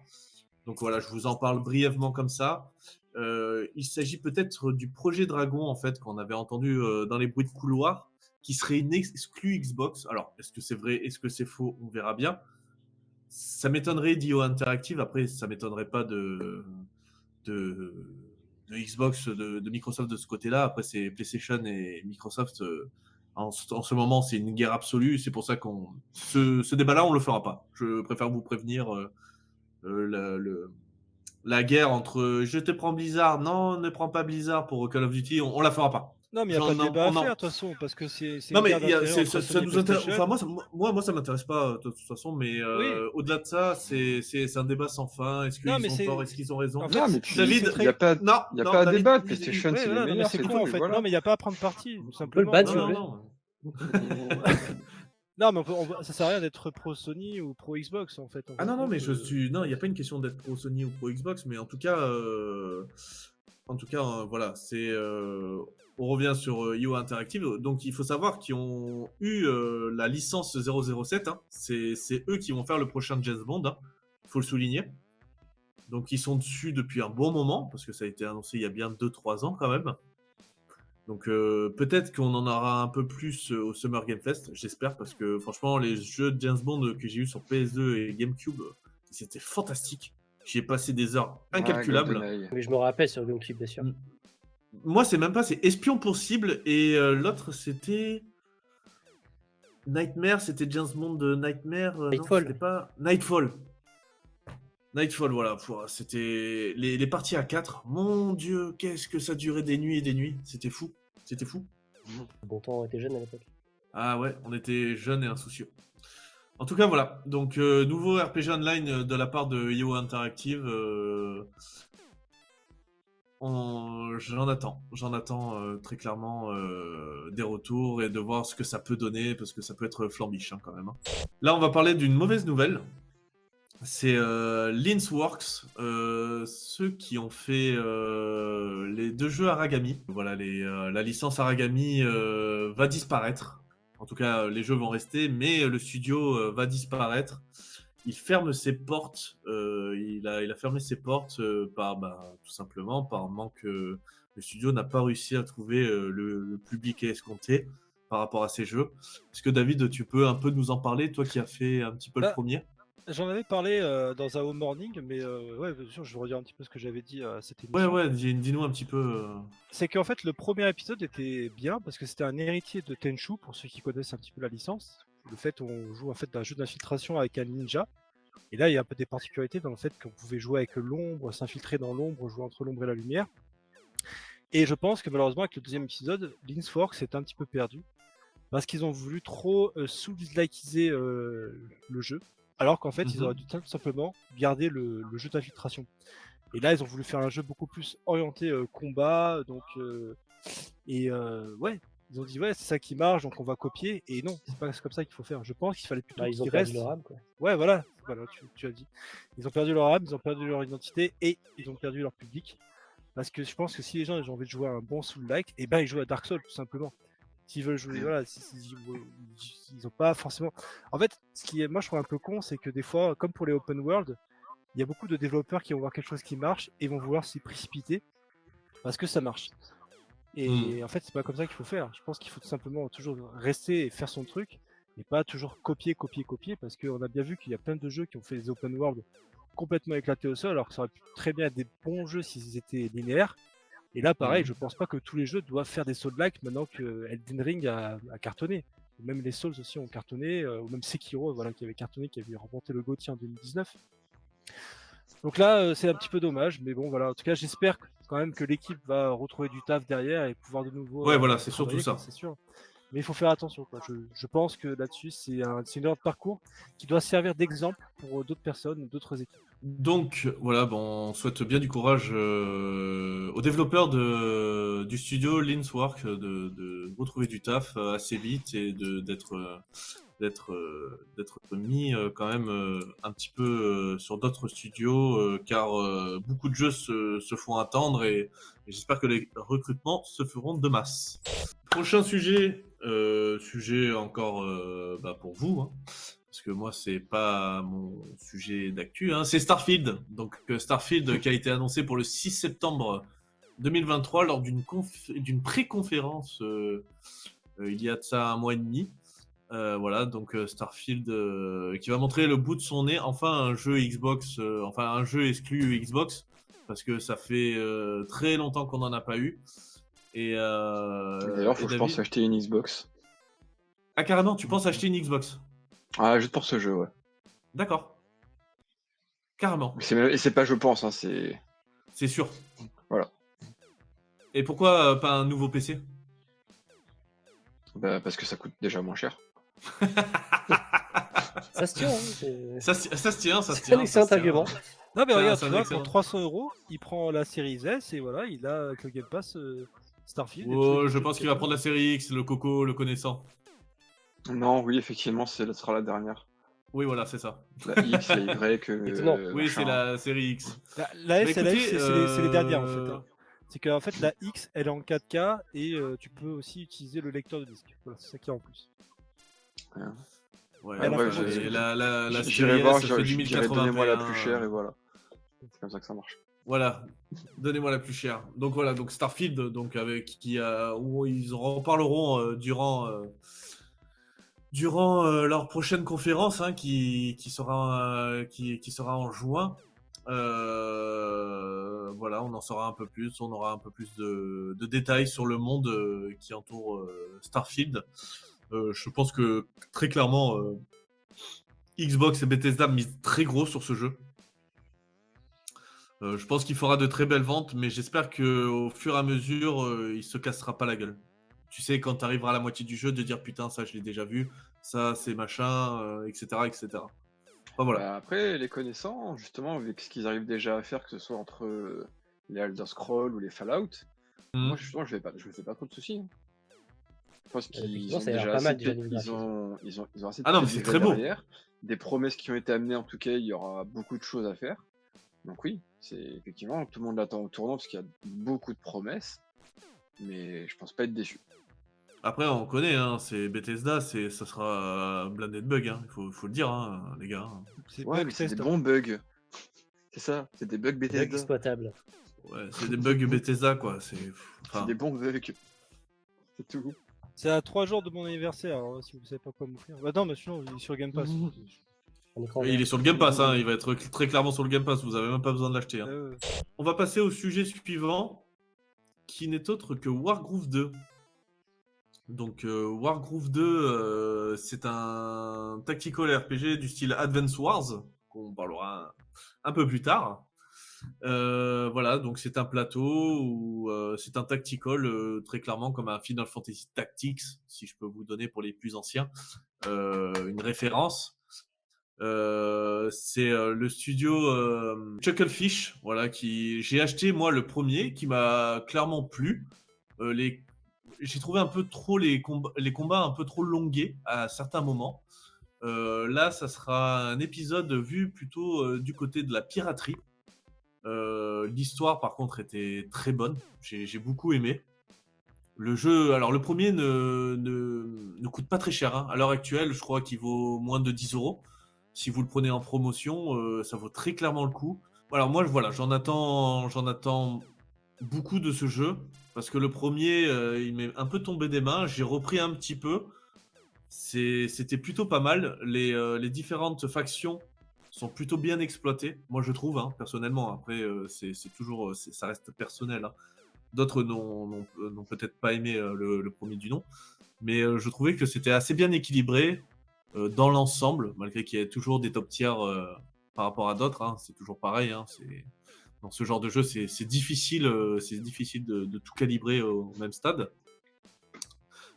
Donc voilà, je vous en parle brièvement comme ça. Il s'agit peut-être du projet Dragon, en fait, qu'on avait entendu dans les bruits de couloir, qui serait une exclue Xbox. Alors, est-ce que c'est vrai, est-ce que c'est faux? On verra bien. Ça m'étonnerait d'IO Interactive. Après, ça m'étonnerait pas de, de Xbox, de Microsoft de ce côté-là. Après, c'est PlayStation et Microsoft. En ce moment, c'est une guerre absolue. C'est pour ça qu'on ce débat-là, on le fera pas. Je préfère vous prévenir. La guerre entre je te prends Blizzard, non, ne prends pas Blizzard pour Call of Duty, on la fera pas. Non, mais il n'y a pas de débat à faire, de toute façon, parce que c'est Non, une mais guerre d'intérêts entre ça Sony et nous intéresse. PlayStation. Enfin, moi, ça m'intéresse pas de toute façon, mais Oui. au-delà de ça, c'est un débat sans fin. Est-ce Non, qu'ils mais ont c'est- tort? Est-ce qu'ils ont raison? En fait, Non, mais c'est- puis, David, c'est il n'y a pas, non, il y a non, pas à David, débattre. il- PlayStation, Ouais, c'est voilà, les non, mais meilleurs. c'est C'est con tout, en et fait. voilà. Non, mais il n'y a pas à prendre parti, tout le simplement. ban, non, si vous non, voulez. non. Non, mais ça sert à rien d'être pro Sony ou pro Xbox en fait. Ah non, non, mais non, il n'y a pas une question d'être pro Sony ou pro Xbox, mais en tout cas, voilà, on revient sur IO Interactive. Donc, il faut savoir qu'ils ont eu la licence 007. Hein. C'est eux qui vont faire le prochain James Bond. Hein. Il faut le souligner. Donc, ils sont dessus depuis un bon moment, parce que ça a été annoncé il y a bien 2-3 ans quand même. Donc, peut-être qu'on en aura un peu plus au Summer Game Fest, j'espère, parce que franchement, les jeux de James Bond que j'ai eu sur PS2 et GameCube, c'était fantastique. J'y ai passé des heures incalculables. GoldenEye. Mais je me rappelle sur GameCube, bien sûr. Moi, c'est même pas, c'est Espion pour cible, et l'autre, c'était Nightmare, c'était James Bond de Nightmare. Non, Nightfall. c'était pas Nightfall. Nightfall, voilà. C'était les parties à 4. Mon Dieu, qu'est-ce que ça durait des nuits et des nuits. C'était fou. C'était fou. Bon temps, on était jeunes à l'époque. Ah ouais, on était jeunes et insoucieux. En tout cas, voilà. Donc, nouveau RPG Online de la part de IO Interactive. J'en attends très clairement des retours et de voir ce que ça peut donner, parce que ça peut être flambiche hein, quand même. Hein. Là, on va parler d'une mauvaise nouvelle. C'est Linsworks, ceux qui ont fait les 2 jeux Aragami. Voilà, la licence Aragami va disparaître. En tout cas, les jeux vont rester, mais le studio va disparaître. Il ferme ses portes. Il a fermé ses portes tout simplement par manque. Le studio n'a pas réussi à trouver le public escompté par rapport à ces jeux. Est-ce que David, tu peux un peu nous en parler, toi qui as fait un petit peu le premier? J'en avais parlé dans un Home Morning, mais ouais, bien sûr, je redire un petit peu ce que j'avais dit à cette émission. Ouais, dis-nous un petit peu. C'est qu'en fait, le premier épisode était bien parce que c'était un héritier de Tenchu, pour ceux qui connaissent un petit peu la licence. Le fait on joue en fait un jeu d'infiltration avec un ninja. Et là, il y a un peu des particularités dans le fait qu'on pouvait jouer avec l'ombre, s'infiltrer dans l'ombre, jouer entre l'ombre et la lumière. Et je pense que malheureusement, avec le deuxième épisode, Linsworks s'est un petit peu perdu parce qu'ils ont voulu trop sous-dislikiser le jeu. Alors qu'en fait, ils auraient dû tout simplement garder le jeu d'infiltration. Et là, ils ont voulu faire un jeu beaucoup plus orienté combat. Donc, ouais, ils ont dit, ouais, c'est ça qui marche, donc on va copier. Et non, c'est pas comme ça qu'il faut faire. Je pense qu'il fallait plutôt Ils ont qu'ils perdu restent. leur âme, quoi. Ouais, voilà, tu as dit. Ils ont perdu leur âme, ils ont perdu leur identité et ils ont perdu leur public. Parce que je pense que si les gens ils ont envie de jouer à un bon Soul-like, et ben ils jouent à Dark Souls tout simplement. S'ils veulent jouer, voilà, ils ont pas forcément. En fait, ce qui est, moi je trouve un peu con, c'est que des fois, comme pour les open world, il y a beaucoup de développeurs qui vont voir quelque chose qui marche et vont vouloir s'y précipiter parce que ça marche. Et en fait, c'est pas comme ça qu'il faut faire. Je pense qu'il faut tout simplement toujours rester et faire son truc et pas toujours copier, parce qu'on a bien vu qu'il y a plein de jeux qui ont fait des open world complètement éclatés au sol, alors que ça aurait pu très bien être des bons jeux s'ils étaient linéaires. Et là, pareil, je pense pas que tous les jeux doivent faire des Souls-like maintenant que Elden Ring a cartonné. Même les Souls aussi ont cartonné, ou même Sekiro, voilà, qui avait cartonné, qui avait remporté le GOTY en 2019. Donc là, c'est un petit peu dommage, mais bon, voilà. En tout cas, j'espère quand même que l'équipe va retrouver du taf derrière et pouvoir de nouveau. Ouais, voilà, c'est surtout ça. C'est sûr. Mais il faut faire attention, quoi. Je pense que là-dessus, c'est une heure de parcours qui doit servir d'exemple pour d'autres personnes, d'autres équipes. Donc voilà, bon, on souhaite bien du courage aux développeurs du studio Linsworks de retrouver du taf assez vite et d'être d'être mis quand même un petit peu sur d'autres studios, car beaucoup de jeux se font attendre et j'espère que les recrutements se feront de masse. Prochain sujet, sujet encore pour vous, hein, parce que moi c'est pas mon sujet d'actu, hein, c'est Starfield. Donc Starfield qui a été annoncé pour le 6 septembre 2023 lors d'une pré-conférence il y a de ça un mois et demi. Voilà, donc Starfield qui va montrer le bout de son nez, enfin un jeu Xbox, enfin un jeu exclu Xbox, parce que ça fait très longtemps qu'on n'en a pas eu. Et D'ailleurs, faut que je pense David... acheter une Xbox. Ah carrément, tu penses acheter une Xbox? Ah, juste pour ce jeu, ouais. D'accord. Carrément. Et c'est pas je pense, hein, c'est... C'est sûr. Voilà. Et pourquoi pas un nouveau PC? Bah, parce que ça coûte déjà moins cher. Ça se tient. Hein, ça se tient, ça se c'est un tient. excellent argument. Non, mais C'est regarde, un tu vois, excellent. pour 300 €, il prend la série S et voilà, il a avec le Game Pass Starfield. et tous Oh, les je jeux pense de qu'il va cette prendre la série X, le Coco, le connaissant. Non, oui, effectivement, ce sera la dernière. Oui, voilà, c'est ça. La X, la Y, Étonnant. Oui, c'est machin. la série X. La S Bah, et la écoutez, X, c'est les dernières en fait. Hein. C'est qu'en fait, la X, elle est en 4K et tu peux aussi utiliser le lecteur de disque. Voilà, c'est ça qui est en plus. Ouais, À la ouais, fin, et la j'irai série voir, S, ça fait du j'irai donnez-moi la 1081. plus chère et voilà. C'est comme ça que ça marche. Voilà, donnez-moi la plus chère. Donc voilà, donc Starfield, donc avec où ils en reparleront durant leur prochaine conférence, hein, qui sera en juin. Voilà, on en saura un peu plus, on aura un peu plus de détails sur le monde qui entoure Starfield. Je pense que très clairement, Xbox et Bethesda misent très gros sur ce jeu. Je pense qu'il fera de très belles ventes, mais j'espère qu'au fur et à mesure, il se cassera pas la gueule. Tu sais, quand tu arriveras à la moitié du jeu, de dire putain, ça je l'ai déjà vu, ça c'est machin, etc., etc. Enfin voilà. Bah, après, les connaissants, justement, avec ce qu'ils arrivent déjà à faire, que ce soit entre les Elder Scrolls ou les Fallout, moi justement, je me fais pas trop de soucis. Hein. Je pense qu'ils effectivement, ont ça a l'air déjà pas assez mal, de déjà, pé- niveau ils graphisme. ont assez de Ah non, mais c'est pédigré très beau. derrière, des promesses qui ont été amenées en tout cas, il y aura beaucoup de choses à faire. Donc oui, c'est effectivement, tout le monde l'attend au tournant parce qu'il y a beaucoup de promesses, mais je pense pas être déçu. Après, on connaît, hein, c'est Bethesda, ça sera blindé de bugs, hein, il faut le dire, hein, les gars. C'est Ouais, bug mais c'est des test. bons bugs. C'est ça, c'est des bugs Bug Bethesda. exploitable. Ouais, c'est des bugs Bethesda, quoi. C'est Enfin, des bons bugs. C'est tout. C'est à 3 jours de mon anniversaire, alors, si vous savez pas quoi m'offrir. Bah non, mais sinon, il est sur Game Pass. Un écran il est vert. sur le Game Pass, hein, il va être très clairement sur le Game Pass, vous avez même pas besoin de l'acheter. Hein. On va passer au sujet suivant, qui n'est autre que Wargroove 2. Donc Wargroove 2, c'est un tactical RPG du style Advance Wars, qu'on parlera un peu plus tard. Voilà, donc c'est un plateau où c'est un tactical très clairement comme un Final Fantasy Tactics, si je peux vous donner pour les plus anciens une référence. C'est le studio Chucklefish, voilà, j'ai acheté moi le premier, qui m'a clairement plu. J'ai trouvé un peu trop les combats un peu trop longués à certains moments. Là, ça sera un épisode vu plutôt du côté de la piraterie. L'histoire, par contre, était très bonne. J'ai beaucoup aimé. Le jeu, alors le premier ne coûte pas très cher. Hein. À l'heure actuelle, je crois qu'il vaut moins de 10 €. Si vous le prenez en promotion, ça vaut très clairement le coup. Alors moi, voilà, j'en attends beaucoup de ce jeu. Parce que le premier, il m'est un peu tombé des mains. J'ai repris un petit peu. C'était plutôt pas mal. Les différentes factions sont plutôt bien exploitées, moi je trouve, hein, personnellement. Après, c'est toujours, ça reste personnel. Hein. D'autres n'ont peut-être pas aimé le premier du nom. Mais je trouvais que c'était assez bien équilibré dans l'ensemble, malgré qu'il y ait toujours des top tiers par rapport à d'autres. Hein. C'est toujours pareil. Hein. Dans ce genre de jeu, c'est difficile, de tout calibrer au même stade.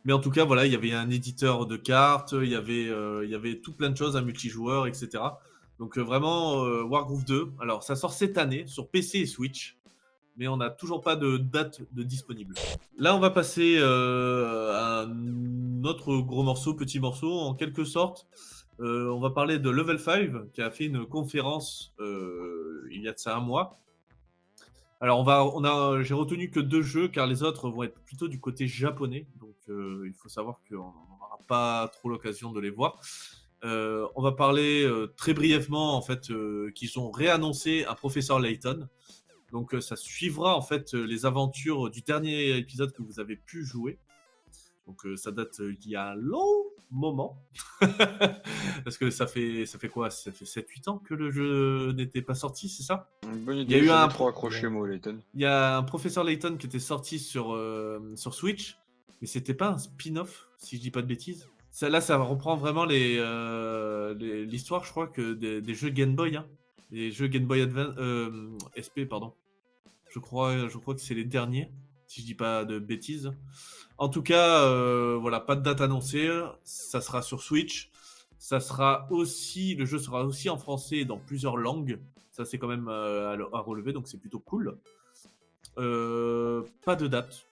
Mais en tout cas, voilà, il y avait un éditeur de cartes, il y avait tout plein de choses, un multijoueur, etc. Donc vraiment, Wargroove 2. Alors, ça sort cette année sur PC et Switch. mais on n'a toujours pas de date de disponible. Là, on va passer à un autre gros morceau, petit morceau, en quelque sorte. On va parler de Level 5, qui a fait une conférence il y a de ça un mois. Alors, j'ai retenu que 2 jeux, car les autres vont être plutôt du côté japonais. Donc, il faut savoir qu'on n'aura pas trop l'occasion de les voir. On va parler très brièvement, en fait, qu'ils ont réannoncé un professeur Layton. Donc, ça suivra, en fait, les aventures du dernier épisode que vous avez pu jouer. Donc, ça date d'il y a un long moment. Parce que ça fait quoi? Ça fait 7-8 ans que le jeu n'était pas sorti, c'est ça? Une bonne Il y a idée, eu j'avais un trop accroché moi, Layton. Il y a un professeur Layton qui était sorti sur Switch, mais c'était pas un spin-off, si je dis pas de bêtises. Là, ça reprend vraiment l'histoire, je crois, que des jeux Game Boy, hein. Les jeux Game Boy Advance, SP, pardon. Je crois que c'est les derniers, si je dis pas de bêtises. En tout cas, voilà, pas de date annoncée. Ça sera sur Switch. Le jeu sera aussi en français et dans plusieurs langues. Ça, c'est quand même à relever, donc c'est plutôt cool. Pas de date.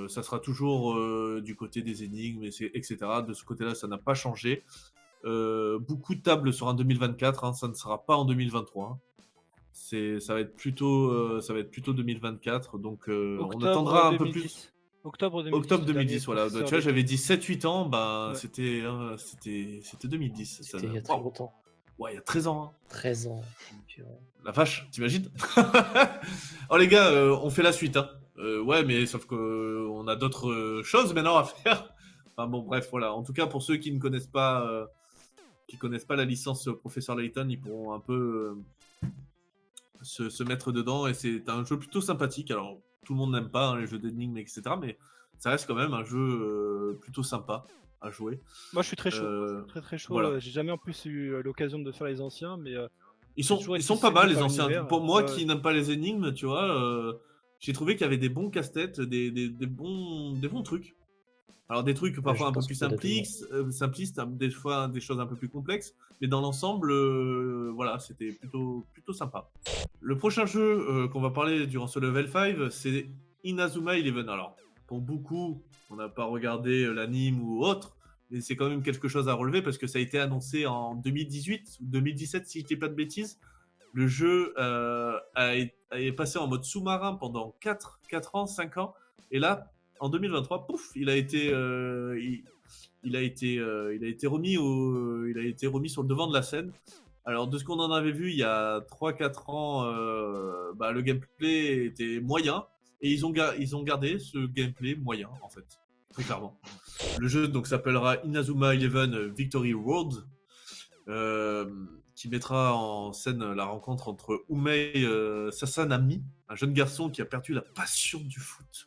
Ça sera toujours du côté des énigmes, etc. De ce côté-là, ça n'a pas changé. Beaucoup de tables sur un 2024, hein, ça ne sera pas en 2023. Hein. Ça va être plutôt 2024, donc on attendra un peu plus. Octobre 2010. Octobre 2010, voilà. Tu vois, j'avais dit Layton. 7-8 ans, bah, Ouais. c'était 2010. C'était il y a très longtemps. Ouais, il y a 13 ans. Hein. 13 ans. Purée. La vache, t'imagines? Oh les gars, on fait la suite. Hein. Ouais, mais sauf qu'on a d'autres choses maintenant à faire. Enfin bon, bref, voilà. En tout cas, pour ceux qui connaissent pas la licence Professeur Layton, ils pourront un peu se mettre dedans. Et c'est un jeu plutôt sympathique. Alors, tout le monde n'aime pas hein, les jeux d'énigmes, etc. Mais ça reste quand même un jeu plutôt sympa à jouer. Moi, je suis très chaud. Très chaud. Voilà. J'ai jamais en plus eu l'occasion de faire les anciens, mais Ils j'ai toujours sont été pas mal séduit les par anciens. l'univers. Pour moi Ouais, qui n'aime pas les énigmes, tu vois, j'ai trouvé qu'il y avait des bons casse-têtes, des bons trucs. Alors des trucs parfois je un peu pense plus que t'as simplistes, hein, des fois des choses un peu plus complexes, mais dans l'ensemble, voilà, c'était plutôt sympa. Le prochain jeu qu'on va parler durant ce level 5, c'est Inazuma Eleven. Alors, pour beaucoup, on n'a pas regardé l'anime ou autre, mais c'est quand même quelque chose à relever parce que ça a été annoncé en 2018 ou 2017, si je dis pas de bêtises. Le jeu est passé en mode sous-marin pendant 4 ans, 5 ans, et là, en 2023, pouf, il a été remis sur le devant de la scène. Alors, de ce qu'on en avait vu il y a 3-4 ans, le gameplay était moyen, et ils ont gardé ce gameplay moyen, en fait, très clairement. Le jeu donc s'appellera Inazuma Eleven Victory Road, qui mettra en scène la rencontre entre Umei Sasanami, un jeune garçon qui a perdu la passion du foot,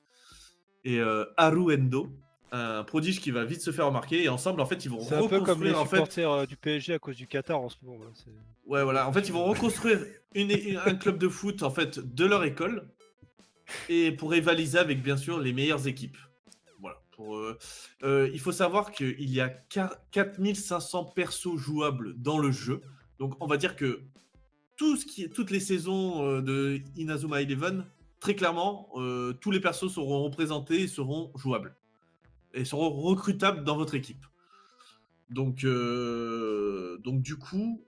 et Haru Endo, un prodige qui va vite se faire remarquer, et ensemble en fait ils vont c'est un peu comme les reconstruire en fait. supporters du PSG à cause du Qatar en ce moment. Ouais, voilà, en fait ils vont reconstruire un club de foot en fait de leur école, et pour rivaliser avec bien sûr les meilleures équipes. Voilà. Il faut savoir qu'il y a 4500 persos jouables dans le jeu, donc on va dire que toutes les saisons de Inazuma Eleven, très clairement, tous les persos seront représentés et seront jouables. Et seront recrutables dans votre équipe. Donc du coup,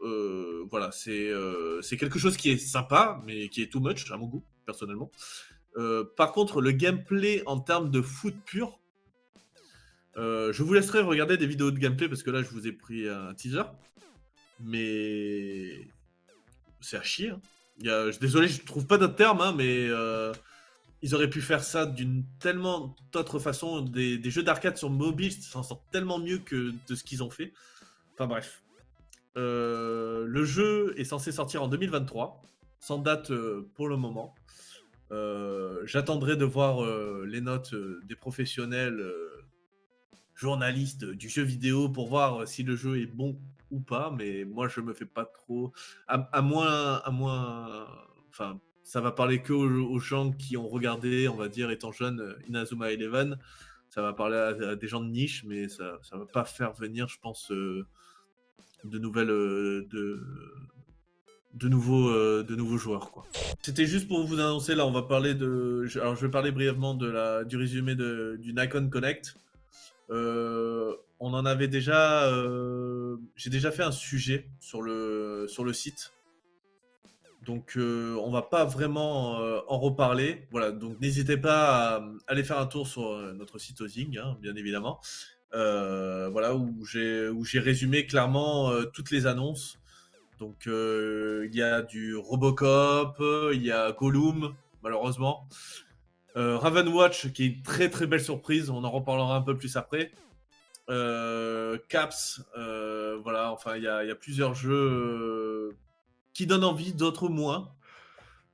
voilà, c'est quelque chose qui est sympa, mais qui est too much, à mon goût, personnellement. Par contre, le gameplay en termes de foot pur, je vous laisserai regarder des vidéos de gameplay, parce que là, je vous ai pris un teaser. Mais c'est à chier. Hein. Désolé, je trouve pas d'autres termes, hein, mais ils auraient pu faire ça d'une tellement d'autres façons. Des jeux d'arcade sur mobile s'en sortent tellement mieux que de ce qu'ils ont fait. Enfin bref. Le jeu est censé sortir en 2023, sans date pour le moment. J'attendrai de voir les notes des professionnels journalistes du jeu vidéo pour voir si le jeu est bon ou pas, mais moi je me fais pas trop, à moins, enfin ça va parler que aux gens qui ont regardé, on va dire étant jeune, Inazuma Eleven. Ça va parler à des gens de niche, mais ça va pas faire venir, je pense, de de nouveaux joueurs, quoi. C'était juste pour vous annoncer, là, on va parler alors, je vais parler brièvement du résumé du Nikon Connect. On en avait déjà... j'ai déjà fait un sujet sur le site. Donc, on va pas vraiment en reparler. Voilà, donc n'hésitez pas à aller faire un tour sur notre site Ozing, hein, bien évidemment. Voilà, où j'ai résumé clairement toutes les annonces. Donc, il y a du Robocop, il y a Gollum, malheureusement. Ravenwatch, qui est une très très belle surprise, on en reparlera un peu plus après. Caps, voilà, enfin, il y a plusieurs jeux qui donnent envie, d'autres moins.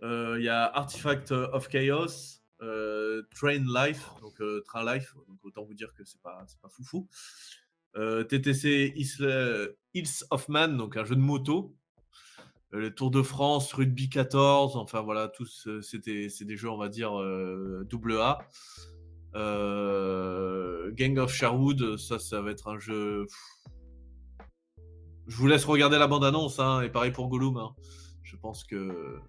Il y a Artifact of Chaos, Train Life, donc Train Life, donc autant vous dire que c'est pas foufou. TTC Hills of Man, donc un jeu de moto. Le Tour de France, Rugby 14, enfin voilà, tous c'est des jeux, on va dire, AA. Gang of Sherwood, ça va être un jeu. Je vous laisse regarder la bande-annonce, hein, et pareil pour Gollum. Hein. Je pense que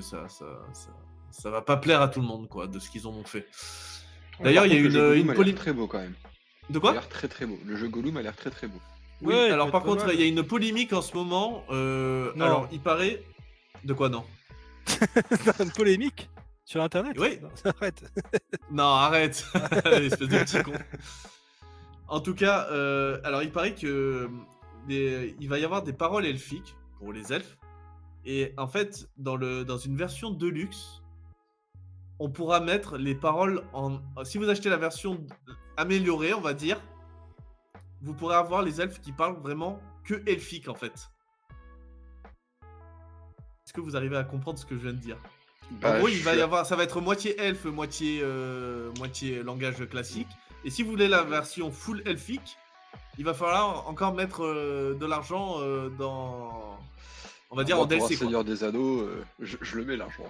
ça va pas plaire à tout le monde, quoi, de ce qu'ils ont fait. D'ailleurs, il y a une polémique très beau quand même. De quoi ? Il a l'air très très beau. Le jeu Gollum a l'air très très beau. Oui, Ouais, alors par contre, mal. il y a une polémique en ce moment. Alors, il paraît. De quoi, non ? Une polémique sur Internet ? Oui. Non, arrête. Non, arrête. Espèce de petit con. En tout cas, alors il paraît que il va y avoir des paroles elfiques pour les elfes. Et en fait, dans une version deluxe, on pourra mettre les paroles en... Si vous achetez la version améliorée, on va dire, vous pourrez avoir les elfes qui parlent vraiment que elfique, en fait. Est-ce que vous arrivez à comprendre ce que je viens de dire ? En gros, ça va être moitié elfe, moitié langage classique. Et si vous voulez la version full elfique, il va falloir encore mettre de l'argent dans... On va dire en DLC, quoi. Seigneur des Anneaux, je le mets l'argent.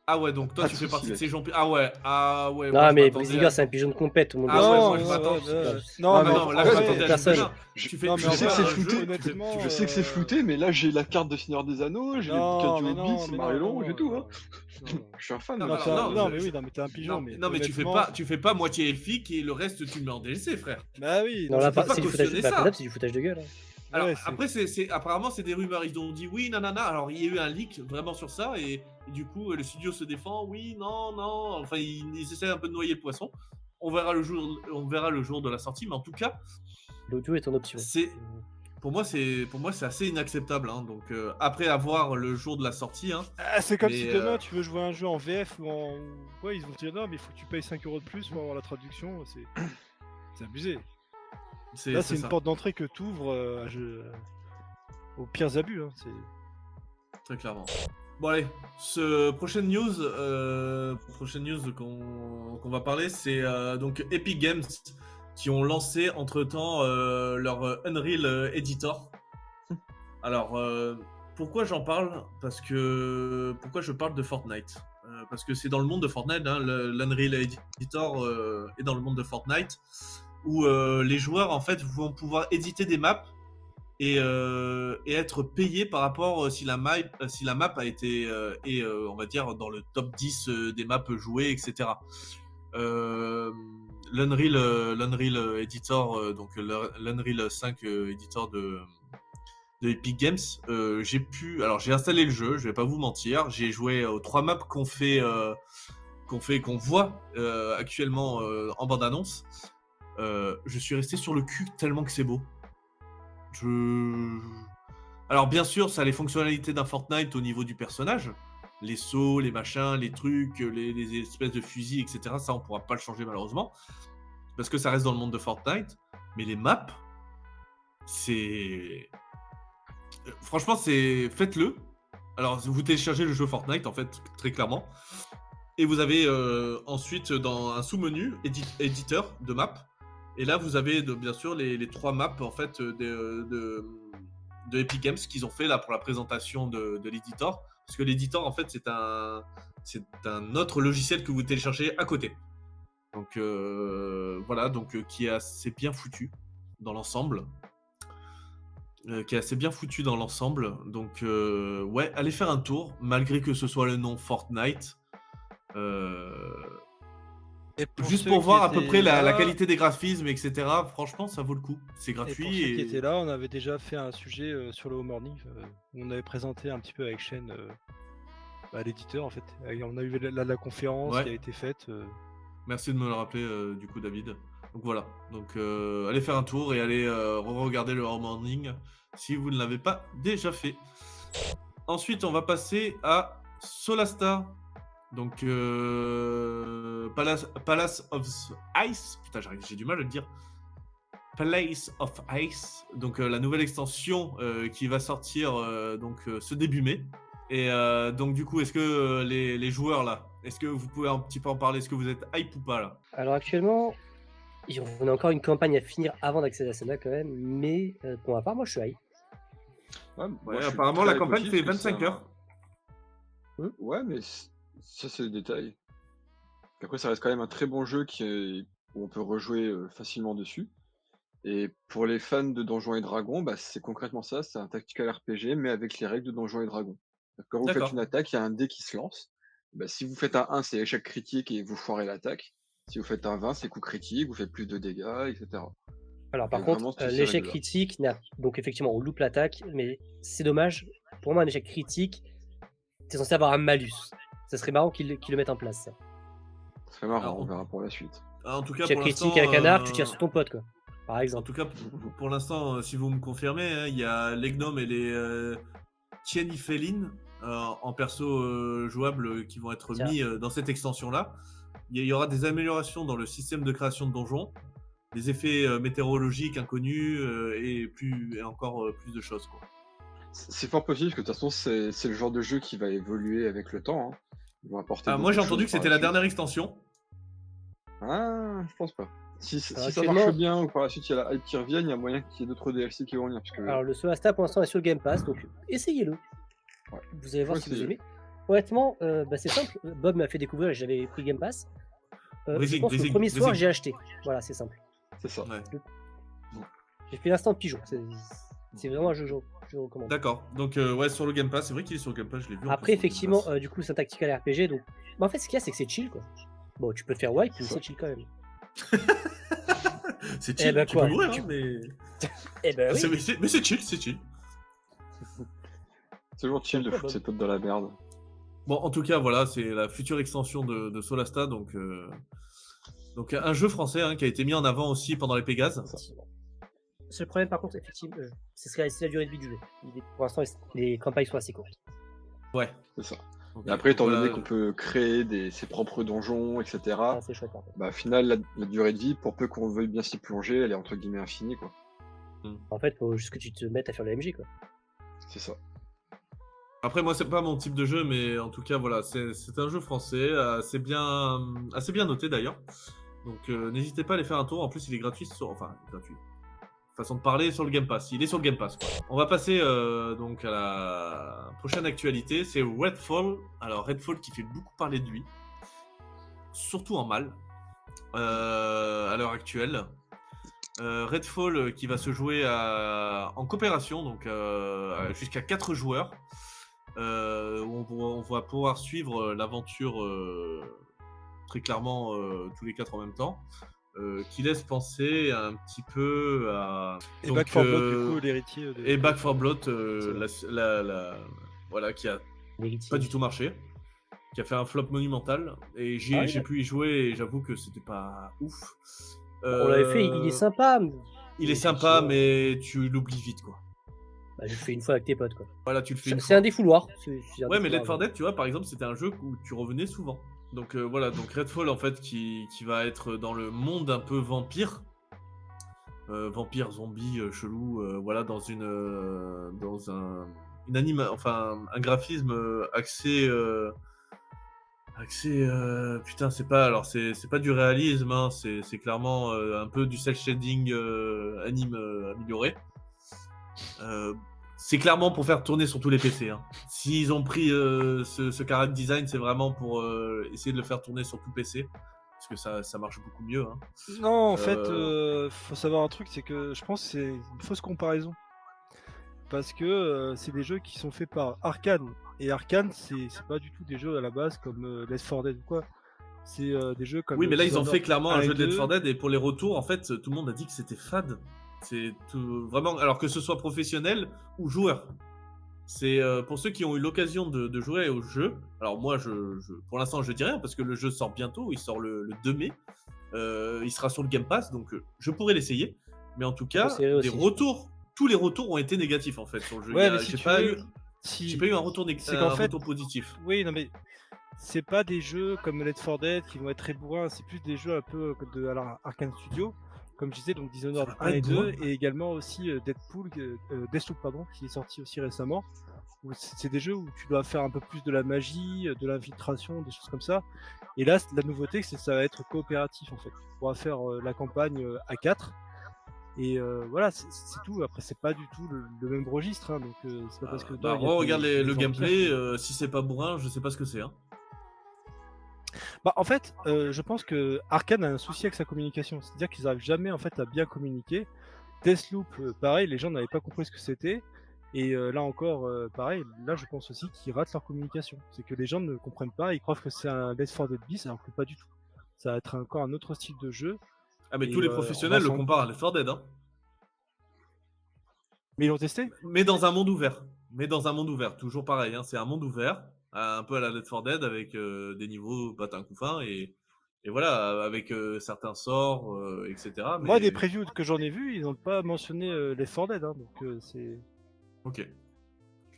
Ah ouais, donc toi tu fais partie de ces gens... Ah ouais. Non, mais Brizinger, c'est un pigeon de compète, tout le monde. Ah ouais, moi je m'attends. Non, là je m'attendais à personne. Je sais que c'est flouté, je sais que c'est flouté, mais là j'ai la carte de Seigneur des Anneaux, j'ai les bouquins du Hobbit, c'est Marie-Long, j'ai tout. Hein. Je suis un fan. Non, mais oui, mais t'es un pigeon. Non, mais tu fais pas moitié elfique et le reste tu le mets en DLC, frère. Bah oui. Non, là, peux pas c'est du foutage de gueule. Alors, après, apparemment, c'est des rumeurs. Ils ont dit oui, nanana. Alors, il y a eu un leak vraiment sur ça. Et du coup, le studio se défend. Oui, non. Enfin, ils essaient un peu de noyer le poisson. On verra le jour de la sortie. Mais en tout cas, l'audio est en option. Pour moi, c'est assez inacceptable. Hein. Donc, après avoir le jour de la sortie. Hein, c'est comme si demain, tu veux jouer un jeu en VF ou en. Ouais, ils vont te dire non, mais il faut que tu payes 5€ de plus pour avoir la traduction. C'est abusé. Là, c'est une porte d'entrée que tu ouvres aux pires abus. Hein. Très clairement. Bon, allez, prochaine news qu'on va parler, c'est donc Epic Games qui ont lancé entre-temps leur Unreal Editor. Alors, pourquoi j'en parle ? Pourquoi je parle de Fortnite ? Parce que c'est dans le monde de Fortnite, hein, l'Unreal Editor est dans le monde de Fortnite, où les joueurs en fait vont pouvoir éditer des maps et être payés par rapport si la map a été on va dire dans le top 10 des maps jouées, etc. L'Unreal Editor, donc l'Unreal 5 Editor de Epic Games, j'ai installé le jeu, je vais pas vous mentir, j'ai joué aux 3 maps qu'on voit actuellement en bande-annonce. Je suis resté sur le cul tellement que c'est beau. Alors bien sûr, ça a les fonctionnalités d'un Fortnite au niveau du personnage. Les sauts, les machins, les trucs, les espèces de fusils, etc. Ça, on pourra pas le changer malheureusement. Parce que ça reste dans le monde de Fortnite. Mais les maps, c'est... Franchement, faites-le. Alors, vous téléchargez le jeu Fortnite, en fait, très clairement. Et vous avez ensuite, dans un sous-menu, éditeur de maps. Et là, vous avez bien sûr les 3 maps en fait de Epic Games qu'ils ont fait là pour la présentation de l'éditeur. Parce que l'éditeur en fait c'est un autre logiciel que vous téléchargez à côté. Donc voilà, donc qui est assez bien foutu dans l'ensemble. qui est assez bien foutu dans l'ensemble. Donc, ouais, allez faire un tour, malgré que ce soit le nom Fortnite. Et pour Juste ceux pour qui voir à peu près étaient la là, qualité des graphismes, etc. Franchement, ça vaut le coup. C'est et pour gratuit ceux qui et étaient là, on avait déjà fait un sujet sur le Home Morning où on avait présenté un petit peu avec Shane l'éditeur en fait. On a eu la conférence qui a ouais. été faite. Merci de me le rappeler, du coup, David. Donc voilà. Donc, allez faire un tour et allez regarder le Home Morning si vous ne l'avez pas déjà fait. Ensuite, on va passer à Solasta. Donc, Palace of Ice. Putain, j'ai du mal à le dire. Place of Ice. Donc, la nouvelle extension qui va sortir ce début mai. Et donc, du coup, est-ce que les joueurs là, est-ce que vous pouvez un petit peu en parler? Est-ce que vous êtes hype ou pas là? Alors actuellement, on a encore une campagne à finir avant d'accéder à celle-là quand même, mais pour ma part, moi je suis hype. Ouais, moi, Ouais, je suis apparemment, très la hype campagne aussi fait parce que c'est 25 heures. Ouais, mais ça, c'est le détail. Après, ça reste quand même un très bon jeu où on peut rejouer facilement dessus. Et pour les fans de Donjons et Dragons, bah, c'est concrètement ça, c'est un tactical RPG, mais avec les règles de Donjons et Dragons. Quand vous faites D'accord. une attaque, il y a un dé qui se lance. Bah, si vous faites un 1, c'est échec critique et vous foirez l'attaque. Si vous faites un 20, c'est coup critique, vous faites plus de dégâts, etc. Alors par Avec contre, vraiment toutes ces l'échec règles-là. critique, donc effectivement on loupe l'attaque, mais c'est dommage. Pour moi, un échec critique, t'es censé avoir un malus. Ça serait marrant qu'ils le mettent en place, ça. Ce serait marrant, Alors, on verra pour la suite. en tout cas, Échec pour critique l'instant, avec un arc, tu tires sur ton pote, quoi. Par en exemple. tout cas, pour l'instant, si vous me confirmez, hein, il y a les gnomes et les Tieni Felin en perso jouable qui vont être Tiens. mis dans cette extension-là. Il y aura des améliorations dans le système de création de donjons, des effets météorologiques inconnus et encore plus de choses, quoi. C'est fort possible que de toute façon, c'est le genre de jeu qui va évoluer avec le temps, hein. Ils vont apporter Ah, moi, d'autres j'ai entendu choses que par c'était la la suite. dernière extension. Ah, je pense pas. Si ça actuellement- marche bien ou par la suite il y a la hype qui revienne, il y a moyen qu'il y ait d'autres DLC qui vont venir. Parce que Alors le Solasta pour l'instant est sur le Game Pass, donc essayez-le. Ouais. Vous allez voir Faut si vous essayer. aimez. Honnêtement, c'est simple. Bob m'a fait découvrir et j'avais pris Game Pass. Je Breathing, pense que le breathing, premier soir breathing. j'ai acheté. Voilà, c'est simple. c'est ça. Ouais. J'ai fait l'instant pigeon. C'est vraiment un jeu que je recommande. D'accord. Donc, ouais, sur le Game Pass, c'est vrai qu'il est sur le Game Pass, je l'ai vu. en Après, plus, sur le Game effectivement, Pass. du coup, c'est un tactical RPG. Donc, en fait, ce qu'il y a, c'est que c'est chill, quoi. Bon, tu peux te faire wipe, mais c'est chill quand même. C'est chill, ben tu quoi, peux mourir, hein, mais. Eh ben oui. Mais c'est chill, c'est chill. C'est toujours chill de Pourquoi foutre pas ses potes dans la merde. Bon, en tout cas, voilà, c'est la future extension de Solasta, donc un jeu français hein, qui a été mis en avant aussi pendant les Pégases. Effectivement. Seul problème, par contre, effectivement, c'est la durée de vie du jeu. Pour l'instant, les campagnes sont assez courtes. Ouais. C'est ça. Ok, Et après, étant voilà. donné qu'on peut créer ses propres donjons, etc., Ah, c'est chouette, par contre. bah, au final, la durée de vie, pour peu qu'on veuille bien s'y plonger, elle est entre guillemets infinie, quoi. En fait, faut juste que tu te mettes à faire le MJ, quoi. C'est ça. Après, moi, c'est pas mon type de jeu, mais en tout cas, voilà, c'est un jeu français, assez bien noté d'ailleurs. Donc, n'hésitez pas à aller faire un tour. En plus, il est gratuit gratuit. Façon de parler sur le Game Pass. Il est sur le Game Pass, quoi. On va passer donc à la prochaine actualité. C'est Redfall. Alors, Redfall qui fait beaucoup parler de lui. Surtout en mal. À l'heure actuelle. Redfall qui va se jouer en coopération, donc jusqu'à 4 joueurs. On va pouvoir suivre l'aventure très clairement tous les 4 en même temps. Qui laisse penser un petit peu à. Et donc, Back 4 Blood, du coup, l'héritier. Et Back 4 Blood, qui a L'héritier. pas du tout marché, qui a fait un flop monumental. Et j'ai pu y jouer et j'avoue que c'était pas ouf. On l'avait fait, il est sympa. Il est sympa, mais tu l'oublies vite, quoi. Bah, je le fais une fois avec tes potes, quoi. Voilà, tu le fais une C'est fois. un défouloir. Ouais, mais Left 4 Dead, tu vois, par exemple, c'était un jeu où tu revenais souvent. Donc voilà, donc Redfall en fait qui va être dans le monde un peu vampire, vampire, zombie, chelou, voilà, dans un graphisme axé, putain, c'est pas du réalisme, hein, c'est clairement un peu du cel shading anime amélioré. C'est clairement pour faire tourner sur tous les PC. Hein. S'ils ont pris ce character design, c'est vraiment pour essayer de le faire tourner sur tout PC. Parce que ça marche beaucoup mieux. Hein. Non, en fait, faut savoir un truc, c'est que je pense que c'est une fausse comparaison. parce que c'est des jeux qui sont faits par Arkane. Et Arkane, c'est pas du tout des jeux à la base comme Left 4 Dead ou quoi. C'est des jeux comme Oui, mais là, ils ont fait Dishonored clairement 1 un et jeu de Left 2. 4 Dead, et pour les retours, en fait, tout le monde a dit que c'était fade. C'est tout... Vraiment, alors que ce soit professionnel ou joueur. C'est pour ceux qui ont eu l'occasion de jouer au jeu. Alors moi, pour l'instant, je dis rien parce que le jeu sort bientôt. Il sort le 2 mai. Il sera sur le Game Pass, donc je pourrais l'essayer. Mais en tout cas, conseillerais des aussi. retours, tous les retours ont été négatifs en fait sur le jeu. Ouais, mais si J'ai tu pas veux, eu, j'ai pas eu un retour, c'est qu'en fait, retour positif. oui, non mais c'est pas des jeux comme Left 4 Dead qui vont être très bourrins, c'est plus des jeux un peu de à la Arkane Studio, comme je disais, donc Dishonored Ça va pas 1 et être 2, bourrin. et également aussi Deathloop, pardon, qui est sorti aussi récemment. Où c'est des jeux où tu dois faire un peu plus de la magie, de l'infiltration, des choses comme ça. Et là, la nouveauté, c'est que ça va être coopératif en fait. Tu pourras faire la campagne à 4. Et voilà, c'est tout. Après, c'est pas du tout le même registre, hein, donc c'est pas parce que dedans, il y a Regarde des le vampires gameplay. que- Si c'est pas bourrin, je sais pas ce que c'est. Hein. Bah, en fait, je pense que Arkane a un souci avec sa communication, c'est-à-dire qu'ils arrivent jamais en fait à bien communiquer. Deathloop, pareil, les gens n'avaient pas compris ce que c'était. Et là encore, pareil, là je pense aussi qu'ils ratent leur communication. C'est que les gens ne comprennent pas, ils croient que c'est un Left 4 Dead bis, alors que pas du tout. Ça va être encore un autre style de jeu. Ah, mais Et tous les on va professionnels le s'en... comparent à Left 4 Dead. Hein. Mais ils l'ont testé? Mais dans un monde ouvert. Toujours pareil. Hein. C'est un monde ouvert, un peu à la Left 4 Dead, avec des niveaux patin couffin et voilà, avec certains sorts, etc. Moi, des Mais previews que j'en ai vus, ils n'ont pas mentionné Left 4 Dead, hein, donc c'est... ok.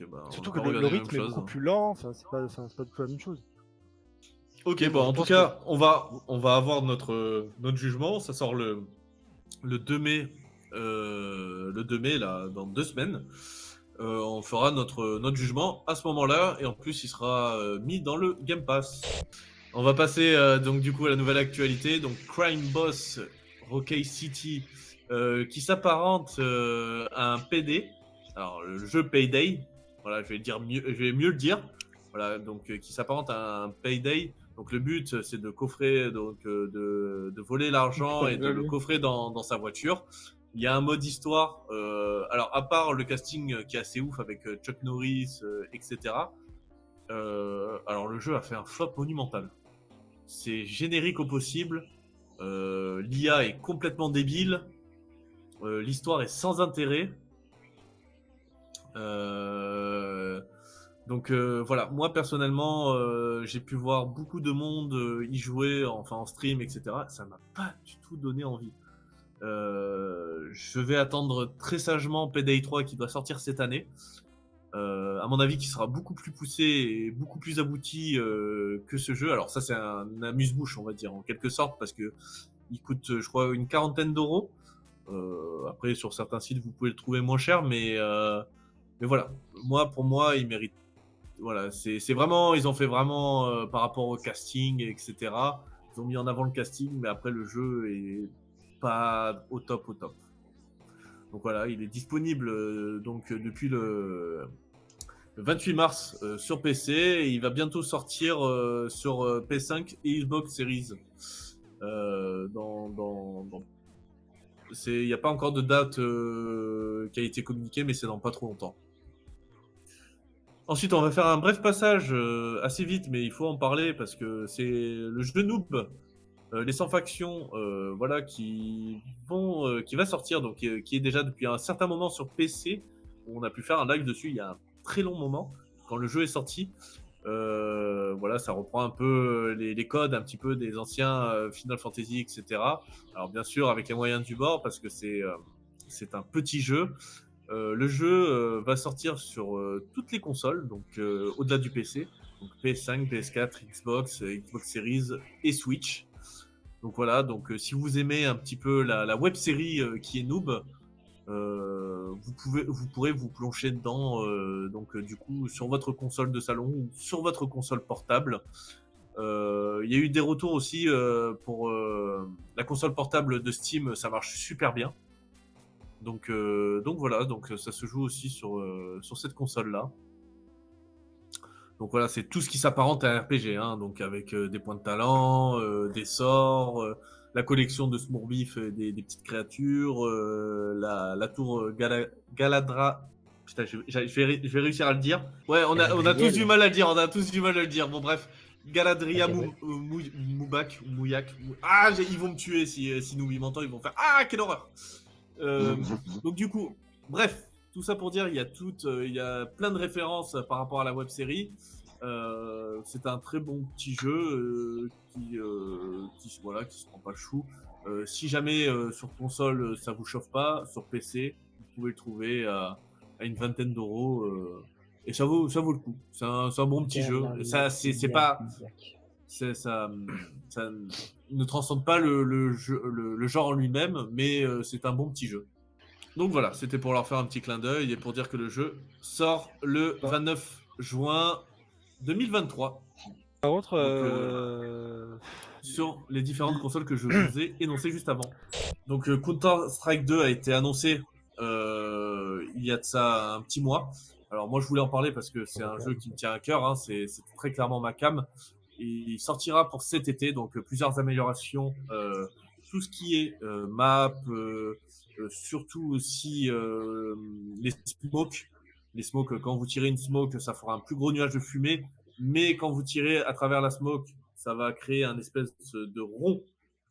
Bah, on Surtout va que pas le regarder les mêmes rythme est choses. beaucoup Hein. plus lent, enfin c'est pas du tout la même chose. Ok, Mais bon, je en tout pense cas, on va avoir notre jugement. Ça sort le 2 mai, là, dans 2 semaines. On fera notre jugement à ce moment-là, et en plus, il sera mis dans le Game Pass. On va passer donc du coup à la nouvelle actualité. Donc Crime Boss Rockay City, qui s'apparente à un PD. Alors le jeu Payday. Voilà, je vais mieux le dire. Voilà, donc qui s'apparente à un Payday. Donc le but, c'est de coffrer, donc de voler l'argent Putain, et de le lui. coffrer dans sa voiture. Il y a un mode histoire. Alors à part le casting qui est assez ouf avec Chuck Norris, etc. Alors le jeu a fait un flop monumental. C'est générique au possible. L'IA est complètement débile. L'histoire est sans intérêt. Donc voilà, moi personnellement, j'ai pu voir beaucoup de monde y jouer, enfin en stream, etc. Ça m'a pas du tout donné envie. Je vais attendre très sagement Payday 3 qui doit sortir cette année. À mon avis, qui sera beaucoup plus poussé et beaucoup plus abouti que ce jeu. Alors ça, c'est un amuse-bouche, on va dire, en quelque sorte, parce que il coûte, je crois, une quarantaine d'euros. Après, sur certains sites, vous pouvez le trouver moins cher, mais voilà. Pour moi, il mérite. Voilà, c'est vraiment, ils ont fait vraiment par rapport au casting, etc. Ils ont mis en avant le casting, mais après le jeu est pas au top. Donc voilà, il est disponible donc depuis le 28 mars sur PC, et il va bientôt sortir sur PS5 et Xbox Series. Il n'y a pas encore de date qui a été communiquée, mais c'est dans pas trop longtemps. Ensuite, on va faire un bref passage assez vite, mais il faut en parler parce que c'est le jeu Noob, les 100 factions, voilà, qui va sortir, donc qui est déjà depuis un certain moment sur PC. On a pu faire un live dessus il y a un très long moment quand le jeu est sorti. Voilà, ça reprend un peu les codes un petit peu des anciens Final Fantasy, etc. Alors bien sûr avec les moyens du bord parce que c'est un petit jeu. Le jeu va sortir sur toutes les consoles, donc au-delà du PC, donc PS5, PS4, Xbox, Xbox Series et Switch. Donc voilà, donc si vous aimez un petit peu la web série qui est Noob, vous pourrez vous plonger dedans, donc du coup sur votre console de salon ou sur votre console portable. Il y a eu des retours aussi pour la console portable de Steam, ça marche super bien. Donc voilà, donc ça se joue aussi sur cette console-là. Donc voilà, c'est tout ce qui s'apparente à un RPG, hein, donc avec des points de talent, des sorts, la collection de Smurfit, des petites créatures, la tour Galadra Putain, je vais réussir à le dire. Ouais, on a tous du mal à le dire. On a tous du mal à le dire. Bon, bref. Galadriel Moubak ou Mouyak. Ah, ils vont me tuer si nous ils m'entendent. Ils vont faire ah, quelle horreur. Donc, du coup, bref, tout ça pour dire, il y a plein de références par rapport à la web série. C'est un très bon petit jeu qui se prend pas le chou. Si jamais sur console ça vous chauffe pas, sur PC vous pouvez le trouver à une vingtaine d'euros et ça vaut le coup. C'est un bon petit jeu. Ça ne transcende pas le genre en lui-même, mais c'est un bon petit jeu. Donc voilà, c'était pour leur faire un petit clin d'œil et pour dire que le jeu sort le 29 juin 2023. Par contre, sur les différentes consoles que je vous ai énoncées juste avant. Donc Counter-Strike 2 a été annoncé il y a de ça un petit mois. Alors moi je voulais en parler parce que c'est un jeu qui me tient à cœur, hein. C'est très clairement ma cam. Il sortira pour cet été, donc plusieurs améliorations. Tout ce qui est map, surtout aussi les smokes. Les smokes, quand vous tirez une smoke, ça fera un plus gros nuage de fumée. Mais quand vous tirez à travers la smoke, ça va créer un espèce de rond,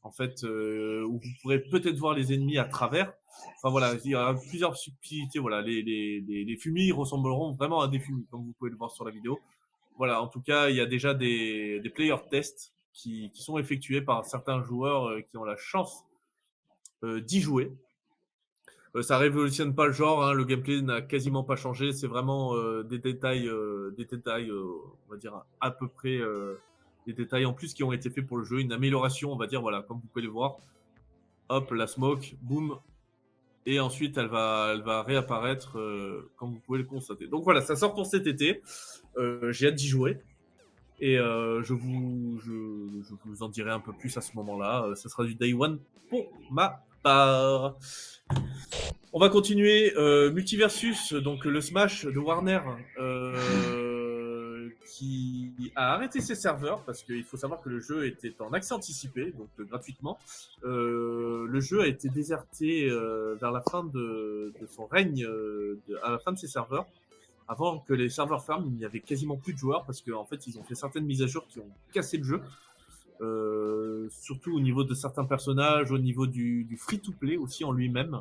en fait, où vous pourrez peut-être voir les ennemis à travers. Enfin voilà, il y aura plusieurs subtilités. Voilà, les fumis ressembleront vraiment à des fumis, comme vous pouvez le voir sur la vidéo. Voilà, en tout cas, il y a déjà des player tests qui sont effectués par certains joueurs qui ont la chance d'y jouer. Ça révolutionne pas le genre, hein, le gameplay n'a quasiment pas changé, c'est vraiment des détails, on va dire à peu près des détails en plus qui ont été faits pour le jeu, une amélioration, on va dire, voilà, comme vous pouvez le voir. Hop, la smoke, boum, et ensuite elle va réapparaître comme vous pouvez le constater. Donc voilà, ça sort pour cet été, j'ai hâte d'y jouer. Et je vous en dirai un peu plus à ce moment-là. Ça sera du Day One pour ma part. On va continuer. Multiversus, donc le Smash de Warner, qui a arrêté ses serveurs parce qu'il faut savoir que le jeu était en accès anticipé, donc gratuitement. Le jeu a été déserté vers la fin de son règne, à la fin de ses serveurs. Avant que les serveurs ferment, il n'y avait quasiment plus de joueurs parce qu'en fait, ils ont fait certaines mises à jour qui ont cassé le jeu. Surtout au niveau de certains personnages, au niveau du free-to-play aussi en lui-même.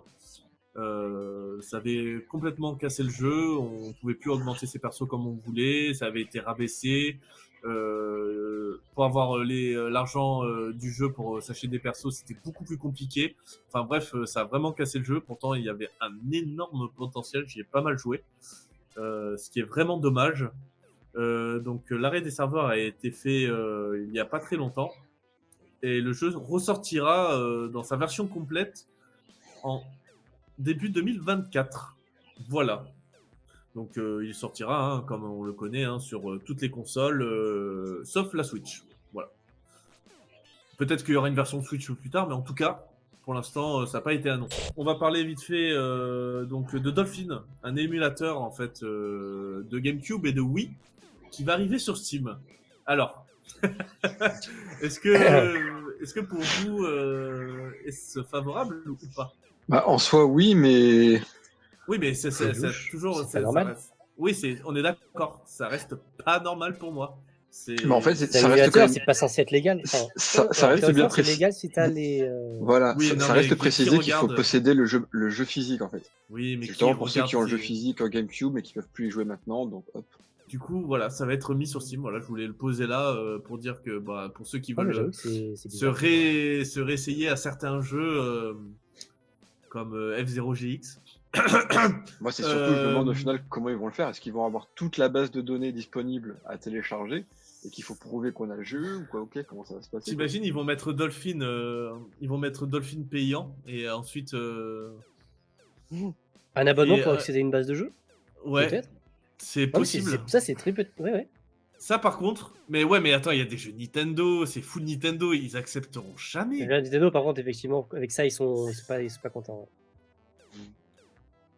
Ça avait complètement cassé le jeu, on pouvait plus augmenter ses persos comme on voulait, ça avait été rabaissé. Pour avoir l'argent du jeu pour s'acheter des persos, c'était beaucoup plus compliqué. Enfin bref, ça a vraiment cassé le jeu. Pourtant, il y avait un énorme potentiel, j'y ai pas mal joué. Ce qui est vraiment dommage. Donc l'arrêt des serveurs a été fait il n'y a pas très longtemps et le jeu ressortira dans sa version complète en début 2024. Voilà. Donc il sortira, hein, comme on le connaît, hein, sur toutes les consoles, sauf la Switch. Voilà. Peut-être qu'il y aura une version Switch plus tard, mais en tout cas, pour l'instant, ça n'a pas été annoncé. On va parler vite fait donc de Dolphin, un émulateur en fait de GameCube et de Wii qui va arriver sur Steam. Alors, est-ce que pour vous, est-ce favorable ou pas? Bah, en soi, oui, mais Oui, mais c'est toujours c'est pas normal. Oui, on est d'accord. Ça reste pas normal pour moi. Mais en fait, C'est ça un reste quand émulateur, même. c'est pas censé être légal. Enfin, Ça reste bien c'est précis. légal si t'as les. Voilà, Oui, non, ça mais reste qui précisé qu'il faut regarde- posséder le jeu physique en fait. Oui, mais qui Justement pour ceux regarde qui ont le jeu ces- physique en GameCube mais qui peuvent plus y jouer maintenant, donc hop. Du coup, voilà, ça va être mis sur Steam. Voilà, je voulais le poser là pour dire que bah, pour ceux qui Ah, mais veulent j'avoue que c'est se bizarre. réessayer à certains jeux comme F0GX. Moi, c'est surtout, je me demande au final comment ils vont le faire. Est-ce qu'ils vont avoir toute la base de données disponible à télécharger et qu'il faut prouver qu'on a le jeu ou quoi? Ok, comment ça va se passer? T'imagines, ils vont mettre Dolphin payant et ensuite Un abonnement Et, pour accéder à une base de jeu, ouais, peut-être. c'est Ah oui, possible. ça, c'est très peu. Ouais. Ça par contre, mais attends, il y a des jeux Nintendo, c'est full Nintendo, ils accepteront Et jamais. là, Nintendo, par contre, effectivement, avec ça, ils sont pas contents.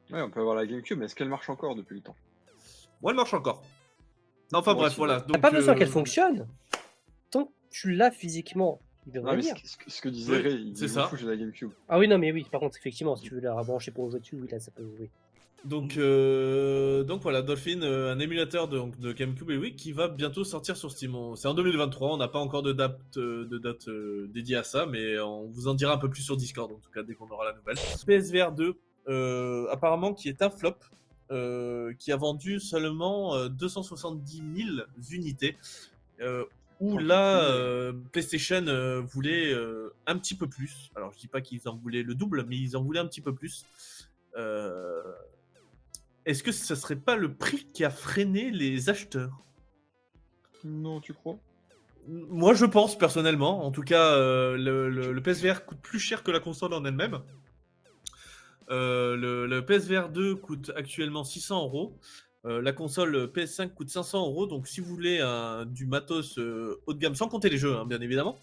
Ouais, on peut avoir la GameCube, mais est-ce qu'elle marche encore depuis le temps? Moi, elle marche encore. Non, enfin Moi bref, aussi, voilà. ouais. T'as Donc, pas besoin qu'elle fonctionne. Tant que tu l'as physiquement, il Non, devrait mais venir. ce que disait Oui, Ray, il c'est dit, ça. je m'en fous, j'ai la GameCube. Ah oui, non, mais oui, par contre, effectivement, si tu veux la rebrancher pour jouer dessus, oui, là, ça peut jouer. Donc voilà, Dolphin, un émulateur de GameCube et Wii qui va bientôt sortir sur Steam. C'est en 2023, on n'a pas encore de date, dédiée à ça, mais on vous en dira un peu plus sur Discord, en tout cas, dès qu'on aura la nouvelle. PSVR 2, apparemment, qui est un flop, qui a vendu seulement 270 000 unités, où là, PlayStation voulait un petit peu plus. Alors, je dis pas qu'ils en voulaient le double, mais ils en voulaient un petit peu plus. Est-ce que ce serait pas le prix qui a freiné les acheteurs? Non, tu crois? Moi, je pense personnellement. En tout cas, le PSVR coûte plus cher que la console en elle-même. Le PSVR 2 coûte actuellement 600 euros. La console PS5 coûte 500 euros. Donc, si vous voulez du matos haut de gamme, sans compter les jeux, hein, bien évidemment,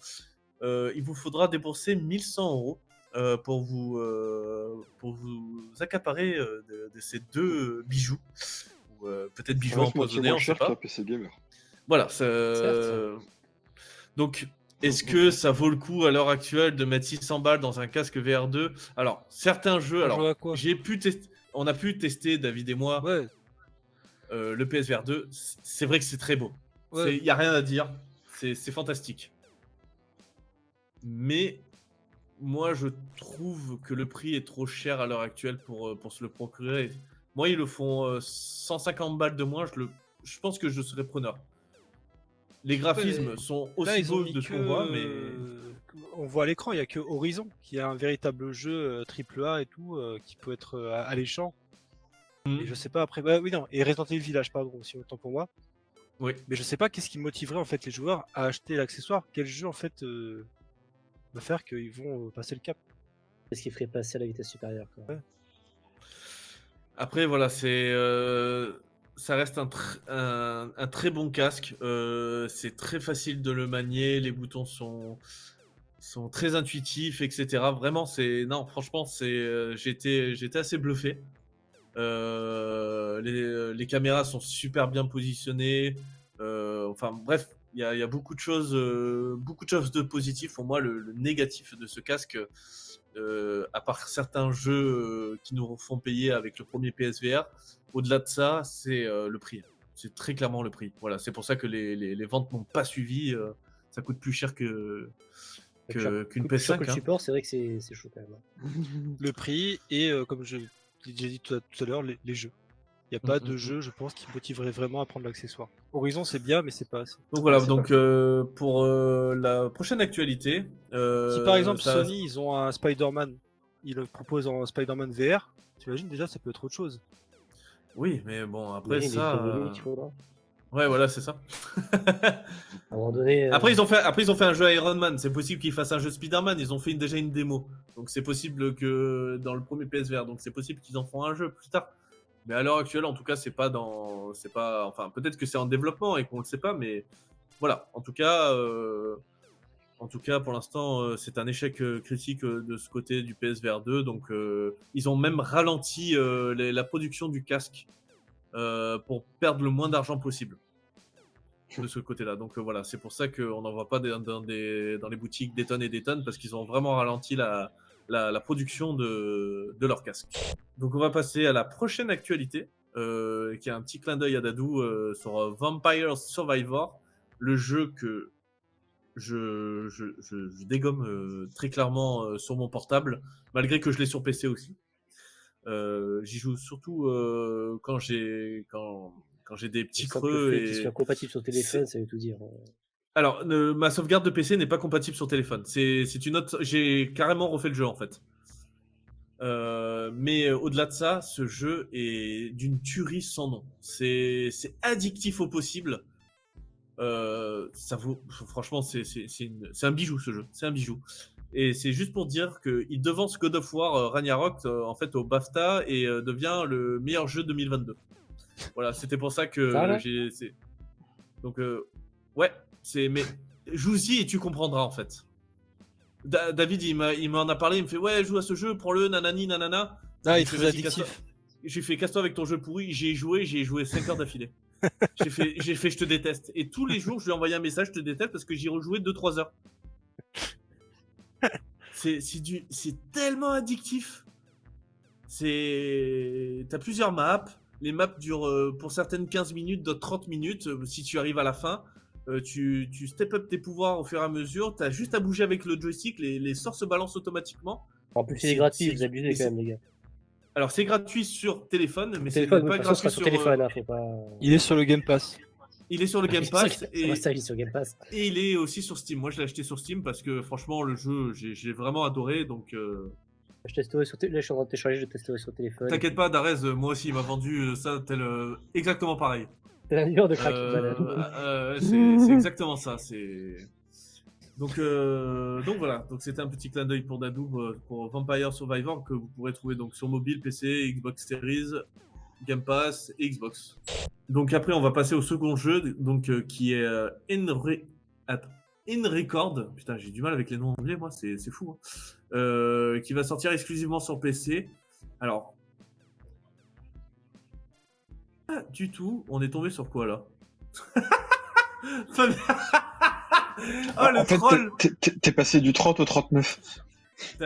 il vous faudra débourser 1100 euros pour vous accaparer de ces deux bijoux. Ou peut-être bijoux empoisonnés, on ne sait cher pas. qu'un PC gamer. Voilà. Certes. Donc, est-ce que ça vaut le coup à l'heure actuelle de mettre 600 balles dans un casque VR2? Alors, certains jeux, On joue à quoi? on a pu tester, David et moi, Ouais, le PSVR 2. C'est vrai que c'est très beau. ouais. Il n'y a rien à dire. C'est fantastique. Mais moi, je trouve que le prix est trop cher à l'heure actuelle pour se le procurer. Moi, ils le font 150 balles de moins. Je pense que je serais preneur. Les graphismes Ouais, sont là, aussi ils ont beaux mis de ce que. qu'on voit, mais On voit à l'écran, il n'y a que Horizon, qui est un véritable jeu AAA et tout, qui peut être alléchant. Et je sais pas après. Oui, non. Et Resident Evil Village, pardon, aussi autant pour moi. oui. Mais je sais pas qu'est-ce qui motiverait en fait les joueurs à acheter l'accessoire. Quel jeu en fait va faire qu'ils vont passer le cap? Qu'est-ce qui ferait passer à la vitesse supérieure, quoi. Ouais. Après, voilà, ça reste un très bon casque. C'est très facile de le manier. Les boutons sont très intuitifs, etc. Vraiment, non, franchement, j'étais assez bluffé. Les caméras sont super bien positionnées. Enfin, bref, il y a beaucoup de choses de positif. Pour moi, le négatif de ce casque, à part certains jeux qui nous font payer avec le premier PSVR, au-delà de ça, c'est le prix. C'est très clairement le prix. Voilà, c'est pour ça que les ventes n'ont pas suivi. Ça coûte plus cher qu'une Plus cher que PS5. le support, c'est vrai que c'est chaud quand même. Le prix et comme je l'ai déjà dit tout à l'heure, les jeux. Il n'y a pas de jeu, je pense, qui motiverait vraiment à prendre l'accessoire. Horizon, c'est bien, mais c'est pas assez. Donc voilà, c'est donc pour la prochaine actualité. Si par exemple ça- Sony, ils ont un Spider-Man, ils le proposent en Spider-Man VR, t'imagines déjà, ça peut être autre chose. Oui, mais bon, après Oui, les ça. économies qu'il faudra. Ouais, voilà, c'est ça. À un moment donné. Après, ils ont fait un jeu Iron Man. C'est possible qu'ils fassent un jeu Spider-Man. Ils ont fait déjà une démo. Donc, c'est possible que dans le premier PSVR. Donc, c'est possible qu'ils en font un jeu plus tard. Mais à l'heure actuelle, en tout cas, enfin, peut-être que c'est en développement et qu'on ne le sait pas. Mais voilà. En tout cas, pour l'instant, c'est un échec critique de ce côté du PSVR 2. Donc, ils ont même ralenti la production du casque pour perdre le moins d'argent possible de ce côté-là. Donc voilà, c'est pour ça qu'on n'en voit pas dans les boutiques des tonnes et des tonnes, parce qu'ils ont vraiment ralenti la production de leur casque. Donc on va passer à la prochaine actualité, qui a un petit clin d'œil à Dadou sur Vampire Survivor, le jeu que je dégomme très clairement sur mon portable, malgré que je l'ai sur PC aussi. J'y joue surtout quand j'ai des petits Il semble creux. que le fait Et qu'il soit compatible sur téléphone, ça veut tout dire. alors, ma sauvegarde de PC n'est pas compatible sur téléphone. C'est une autre. J'ai carrément refait le jeu en fait. Mais au-delà de ça, ce jeu est d'une tuerie sans nom. C'est addictif au possible. Franchement, c'est un bijou ce jeu. C'est un bijou. Et c'est juste pour dire qu'il devance God of War Ragnarok en fait au BAFTA et devient le meilleur jeu 2022. Voilà, c'était pour ça que Ça, là donc ouais, mais joue-y et tu comprendras en fait. David, il m'en a parlé, il me fait ouais, joue à ce jeu, prends-le, nanani, nanana. Ah, il est J'ai fait, très vas-y, casse-toi. addictif. J'ai fait casse-toi avec ton jeu pourri, j'y ai joué 5 heures d'affilée. j'ai fait je te déteste. Et tous les jours, je lui ai envoyé un message, je te déteste, parce que j'y rejouais 2-3 heures. C'est tellement addictif. T'as plusieurs maps. Les maps durent pour certaines 15 minutes, d'autres 30 minutes. Si tu arrives à la fin, tu step up tes pouvoirs au fur et à mesure. T'as juste à bouger avec le joystick. Les sorts se balancent automatiquement. En plus, c'est gratuit, vous abusez quand même, les gars. Alors, c'est gratuit sur téléphone, mais c'est Téléphone, pas de toute façon, gratuit sur téléphone, hein, faut pas. Il est sur le Game Pass. Il est sur le Game Pass Comment ça, il est sur Game Pass? et il est aussi sur Steam. Moi, je l'ai acheté sur Steam parce que franchement, le jeu, j'ai vraiment adoré. Donc, Je testerai sur là, je suis en train de télécharger, je testerai sur téléphone. t'inquiète pas, Darez, moi aussi, il m'a vendu ça exactement pareil. T'as la lueur de crack. C'est exactement ça. Donc voilà. Donc c'était un petit clin d'œil pour Dadou pour Vampire Survivor que vous pourrez trouver donc sur mobile, PC, Xbox Series, Game Pass et Xbox. Donc après, on va passer au second jeu, donc qui est In Record. Putain, j'ai du mal avec les noms anglais, moi, c'est fou. Hein. Qui va sortir exclusivement sur PC. Alors, pas du tout. On est tombé sur quoi là? Oh, le En fait, troll! t'es passé du 30 au 39. Ah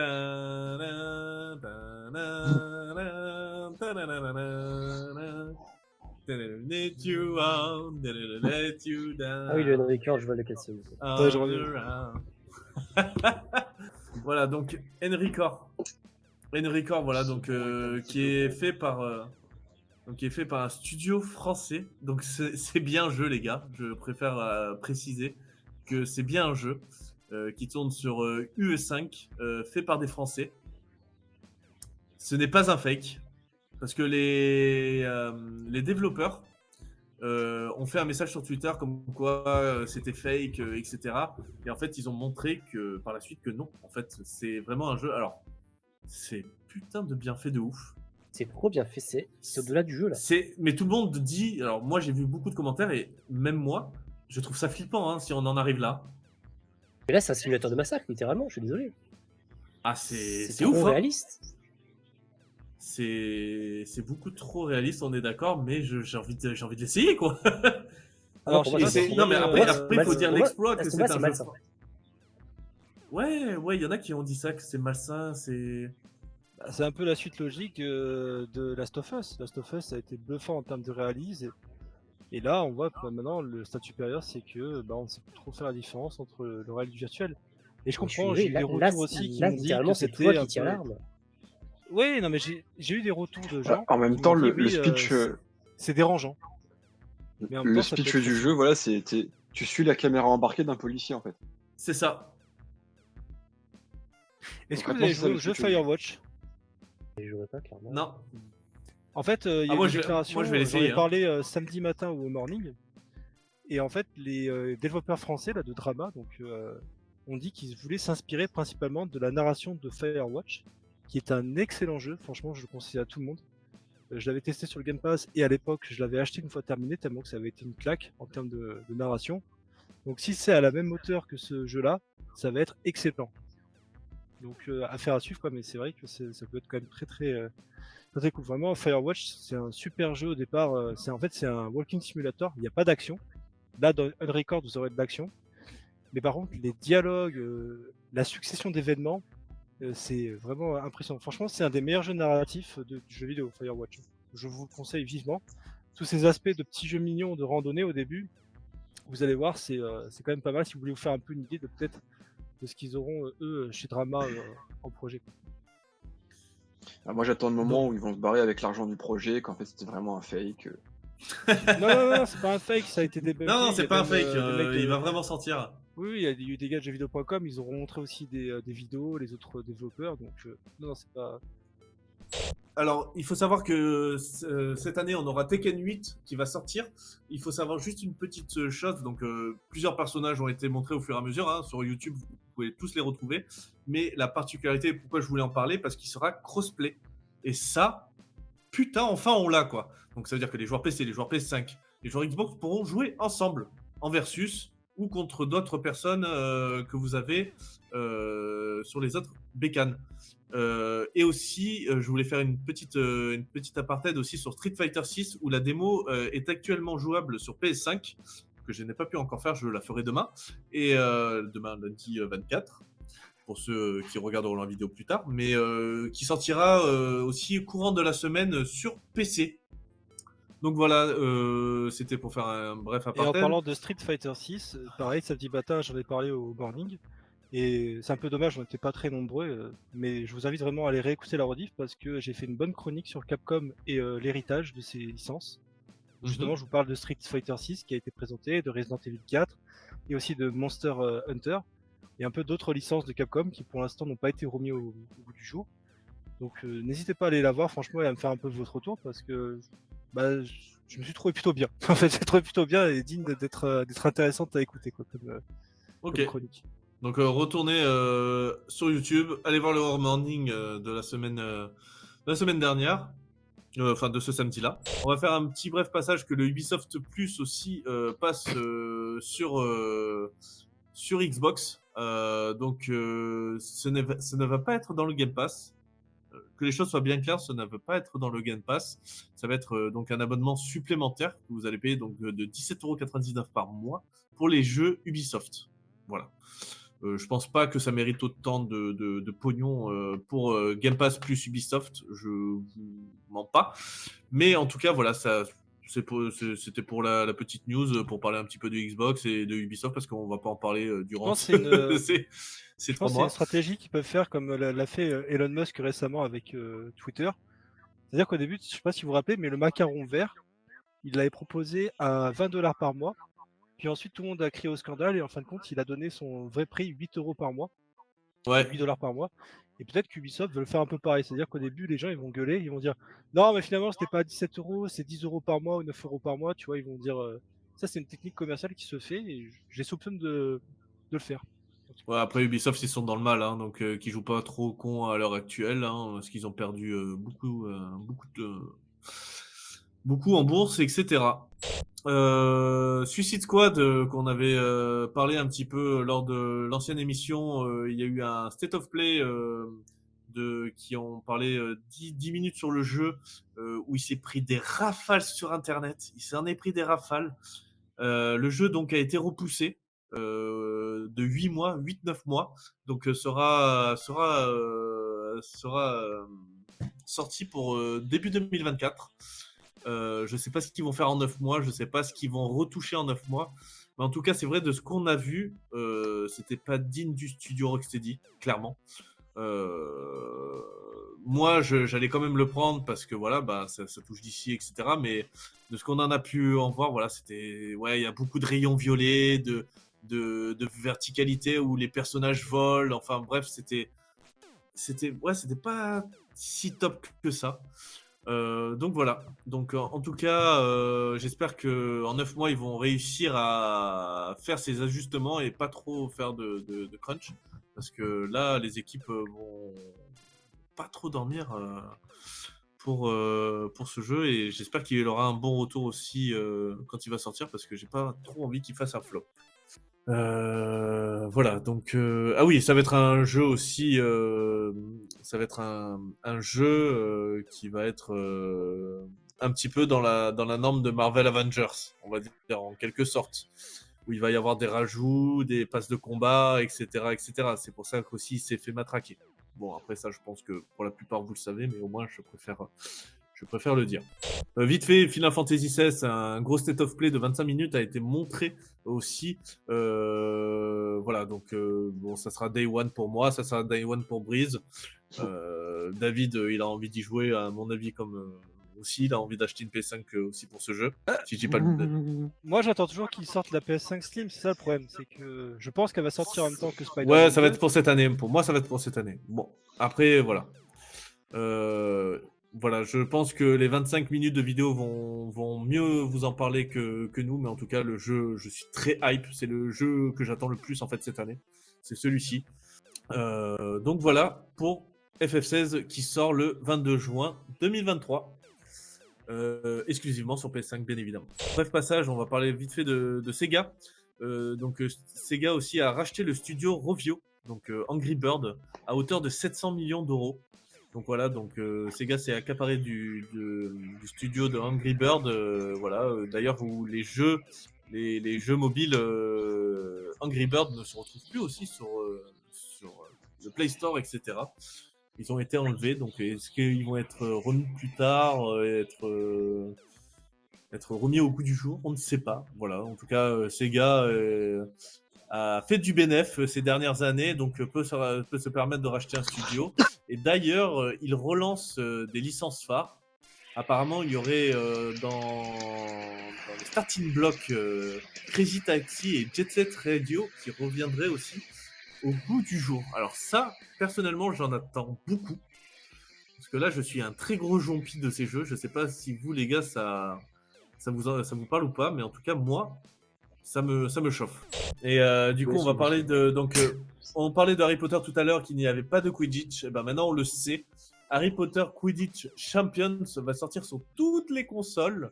oui, le Enrique, je vois le casser. Ouais, je reviens. Voilà, donc Enricore, voilà, donc qui est fait par un studio français. Donc c'est bien un jeu, les gars. Je préfère préciser que c'est bien un jeu qui tourne sur UE5, fait par des Français. Ce n'est pas un fake, parce que les développeurs ont fait un message sur Twitter comme quoi c'était fake, etc. Et en fait, ils ont montré que par la suite que non. En fait, c'est vraiment un jeu. Alors, c'est putain de bien fait de ouf. C'est trop bien fait, c'est au-delà du jeu là. Mais tout le monde dit. Alors, moi, j'ai vu beaucoup de commentaires et même moi, je trouve ça flippant hein, si on en arrive là. Mais là, c'est un simulateur de massacre, littéralement. Je suis désolé. Ah, c'est trop ouf. réaliste. Hein. C'est beaucoup trop réaliste, on est d'accord, mais j'ai envie de l'essayer, quoi. Alors, non, mais après, il faut dire l'exploit que c'est un jeu. Malsain. Ouais, il y en a qui ont dit ça, que c'est malsain, c'est... C'est un peu la suite logique de Last of Us. Last of Us a été bluffant en termes de réalisme. Et là, on voit que maintenant, le stade supérieur, c'est que on ne sait plus trop faire la différence entre le réel et le virtuel. Et je comprends, j'ai eu des retours aussi qui m'ont dit que c'était toi qui tire l'arme. Oui, non, mais j'ai eu des retours de gens. En même temps, le speech... c'est dérangeant. Mais en même temps, speech du jeu, voilà, tu suis la caméra embarquée d'un policier, en fait. C'est ça. Est-ce que vous avez joué au jeu Firewatch? Je jouerai pas, clairement. Non. En fait, il y a une déclaration, j'en ai parlé samedi matin ou au morning. Et en fait, les développeurs français là, de Drama ont dit qu'ils voulaient s'inspirer principalement de la narration de Firewatch, qui est un excellent jeu. Franchement, je le conseille à tout le monde. Je l'avais testé sur le Game Pass et à l'époque, je l'avais acheté une fois terminé, tellement que ça avait été une claque en termes de narration. Donc si c'est à la même hauteur que ce jeu-là, ça va être excellent. Donc affaire à suivre, quoi, mais c'est vrai que ça peut être quand même très cool. Vraiment, Firewatch, c'est un super jeu au départ. C'est un walking simulator, il n'y a pas d'action. Là, dans Unrecord, vous aurez de l'action. Mais par contre, les dialogues, la succession d'événements, c'est vraiment impressionnant. Franchement, c'est un des meilleurs jeux narratifs du jeu vidéo, Firewatch. Je vous le conseille vivement. Tous ces aspects de petits jeux mignons de randonnée au début, vous allez voir, c'est quand même pas mal si vous voulez vous faire un peu une idée de peut-être de ce qu'ils auront, eux, chez Drama en projet. Moi, j'attends le moment où ils vont se barrer avec l'argent du projet, qu'en fait, c'était vraiment un fake. Non, c'est pas un fake, ça a été débugué. Non, c'est pas un fake, il va vraiment sortir. Oui, il y a eu des gars de jeuxvideo.com, ils auront montré aussi des vidéos, les autres développeurs, donc non, c'est pas... Alors, il faut savoir que cette année, on aura Tekken 8 qui va sortir. Il faut savoir juste une petite chose. Donc, plusieurs personnages ont été montrés au fur et à mesure. Hein. Sur YouTube, vous pouvez tous les retrouver. Mais la particularité, pourquoi je voulais en parler, parce qu'il sera crossplay. Et ça, putain, enfin, on l'a, quoi. Donc, ça veut dire que les joueurs PC, les joueurs PS5, les joueurs Xbox pourront jouer ensemble, en versus, ou contre d'autres personnes que vous avez sur les autres bécanes. Et aussi, je voulais faire une petite apartheid aussi sur Street Fighter 6 où la démo est actuellement jouable sur PS5 que je n'ai pas pu encore faire, je la ferai demain et demain lundi 24 pour ceux qui regarderont la vidéo plus tard, mais qui sortira aussi courant de la semaine sur PC. Donc voilà, c'était pour faire un bref Et en aparté. parlant de Street Fighter 6, pareil, samedi matin, j'en ai parlé au morning. Et c'est un peu dommage, on n'était pas très nombreux, mais je vous invite vraiment à aller réécouter la rediff parce que j'ai fait une bonne chronique sur Capcom et l'héritage de ces licences. Justement, je vous parle de Street Fighter 6 qui a été présenté, de Resident Evil 4 et aussi de Monster Hunter et un peu d'autres licences de Capcom qui pour l'instant n'ont pas été remis au bout du jour. Donc n'hésitez pas à aller la voir franchement et à me faire un peu votre retour parce que bah, je me suis trouvé plutôt bien. En fait, j'ai trouvé plutôt bien et digne d'être intéressante à écouter quoi, comme Ok. chronique. Donc retournez sur YouTube, allez voir le War Morning de la semaine dernière, enfin de ce samedi-là. On va faire un petit bref passage que le Ubisoft Plus aussi passe sur Xbox. Donc ce ne va pas être dans le Game Pass. Que les choses soient bien claires, ça ne veut pas être dans le Game Pass. Ça va être donc un abonnement supplémentaire que vous allez payer donc de 17,99€ par mois pour les jeux Ubisoft. Voilà. Je pense pas que ça mérite autant de pognon pour Game Pass plus Ubisoft. Je vous mens pas. Mais en tout cas, voilà, c'était pour la petite news, pour parler un petit peu de Xbox et de Ubisoft, parce qu'on va pas en parler durant pense que ces Je 3 pense que c'est mois. une stratégie qu'ils peuvent faire comme l'a fait Elon Musk récemment avec Twitter. C'est-à-dire qu'au début, je sais pas si vous vous rappelez, mais le macaron vert, il l'avait proposé à 20$ par mois. Puis ensuite, tout le monde a crié au scandale et en fin de compte, il a donné son vrai prix 8€ par mois. Ouais. 8$ par mois. Et peut-être qu'Ubisoft veut le faire un peu pareil. C'est-à-dire qu'au début, les gens ils vont gueuler, ils vont dire non, mais finalement, c'était pas 17€, c'est 10€ par mois ou 9€ par mois. Tu vois, ils vont dire ça, c'est une technique commerciale qui se fait et j'ai soupçonne de le faire. Ouais, après Ubisoft, ils sont dans le mal, hein, donc qui jouent pas trop con à l'heure actuelle, hein, parce qu'ils ont perdu beaucoup en bourse, etc. Suicide Squad, qu'on avait parlé un petit peu lors de l'ancienne émission, il y a eu un State of Play qui ont parlé 10 minutes sur le jeu, où il s'est pris des rafales sur Internet. Il s'en est pris des rafales. Le jeu donc a été repoussé de 8-9 mois, donc sera sorti pour début 2024. Je sais pas ce qu'ils vont faire en 9 mois, je sais pas ce qu'ils vont retoucher en 9 mois, mais en tout cas c'est vrai, de ce qu'on a vu, c'était pas digne du studio Rocksteady, clairement. Moi j'allais quand même le prendre parce que voilà, bah ça touche d'ici, etc. Mais de ce qu'on en a pu en voir, voilà, c'était, ouais, il y a beaucoup de rayons violets, de verticalité où les personnages volent, enfin bref, c'était pas si top que ça. Donc voilà. Donc en tout cas, j'espère que en 9 mois ils vont réussir à faire ces ajustements et pas trop faire de crunch, parce que là les équipes vont pas trop dormir pour ce jeu, et j'espère qu'il aura un bon retour aussi quand il va sortir, parce que j'ai pas trop envie qu'il fasse un flop. Voilà, donc ah oui, ça va être un jeu aussi, ça va être un jeu qui va être un petit peu dans la norme de Marvel Avengers, on va dire, en quelque sorte, où il va y avoir des rajouts, des passes de combat, etc., etc. C'est pour ça qu'aussi il s'est fait matraquer. Bon, après ça, je pense que pour la plupart vous le savez, mais au moins je préfère le dire. Vite fait, Final Fantasy XVI, un gros state of play de 25 minutes a été montré aussi. Voilà, donc bon, ça sera Day One pour moi, ça sera Day One pour Breeze. David, il a envie d'y jouer, à mon avis, comme aussi, il a envie d'acheter une PS5 aussi pour ce jeu. Si je dis pas le... Moi, j'attends toujours qu'ils sortent la PS5 Slim, c'est ça le problème. C'est que je pense qu'elle va sortir en même temps que Spider-Man. Ouais, ça va 2. être pour cette année. Pour moi, ça va être pour cette année. Bon, après, voilà. Voilà, je pense que les 25 minutes de vidéo vont mieux vous en parler que nous, mais en tout cas, le jeu, je suis très hype. C'est le jeu que j'attends le plus en fait cette année. C'est celui-ci. Donc voilà pour FF16 qui sort le 22 juin 2023. Exclusivement sur PS5, bien évidemment. Bref passage, on va parler vite fait de Sega. Donc Sega aussi a racheté le studio Rovio, donc Angry Bird, à hauteur de 700 millions d'euros. Donc voilà, donc Sega s'est accaparé du studio de Angry Bird. Voilà, d'ailleurs où les jeux mobiles Angry Bird ne se retrouvent plus aussi sur le Play Store, etc. Ils ont été enlevés, donc est-ce qu'ils vont être remis plus tard, être remis au goût du jour? On ne sait pas. Voilà, en tout cas, Sega a fait du bénéf ces dernières années, donc peut se permettre de racheter un studio. Et d'ailleurs, il relance des licences phares. Apparemment, il y aurait dans les starting blocks Crazy Taxi et Jet Set Radio qui reviendraient aussi au goût du jour. Alors ça, personnellement, j'en attends beaucoup. Parce que là, je suis un très gros jompi de ces jeux. Je sais pas si vous, les gars, ça vous parle ou pas, mais en tout cas, moi, ça me chauffe. Et du coup, Oui, on va ça me parler de... Donc, on parlait de Harry Potter tout à l'heure, qu'il n'y avait pas de Quidditch. Et ben maintenant, on le sait. Harry Potter Quidditch Champions va sortir sur toutes les consoles.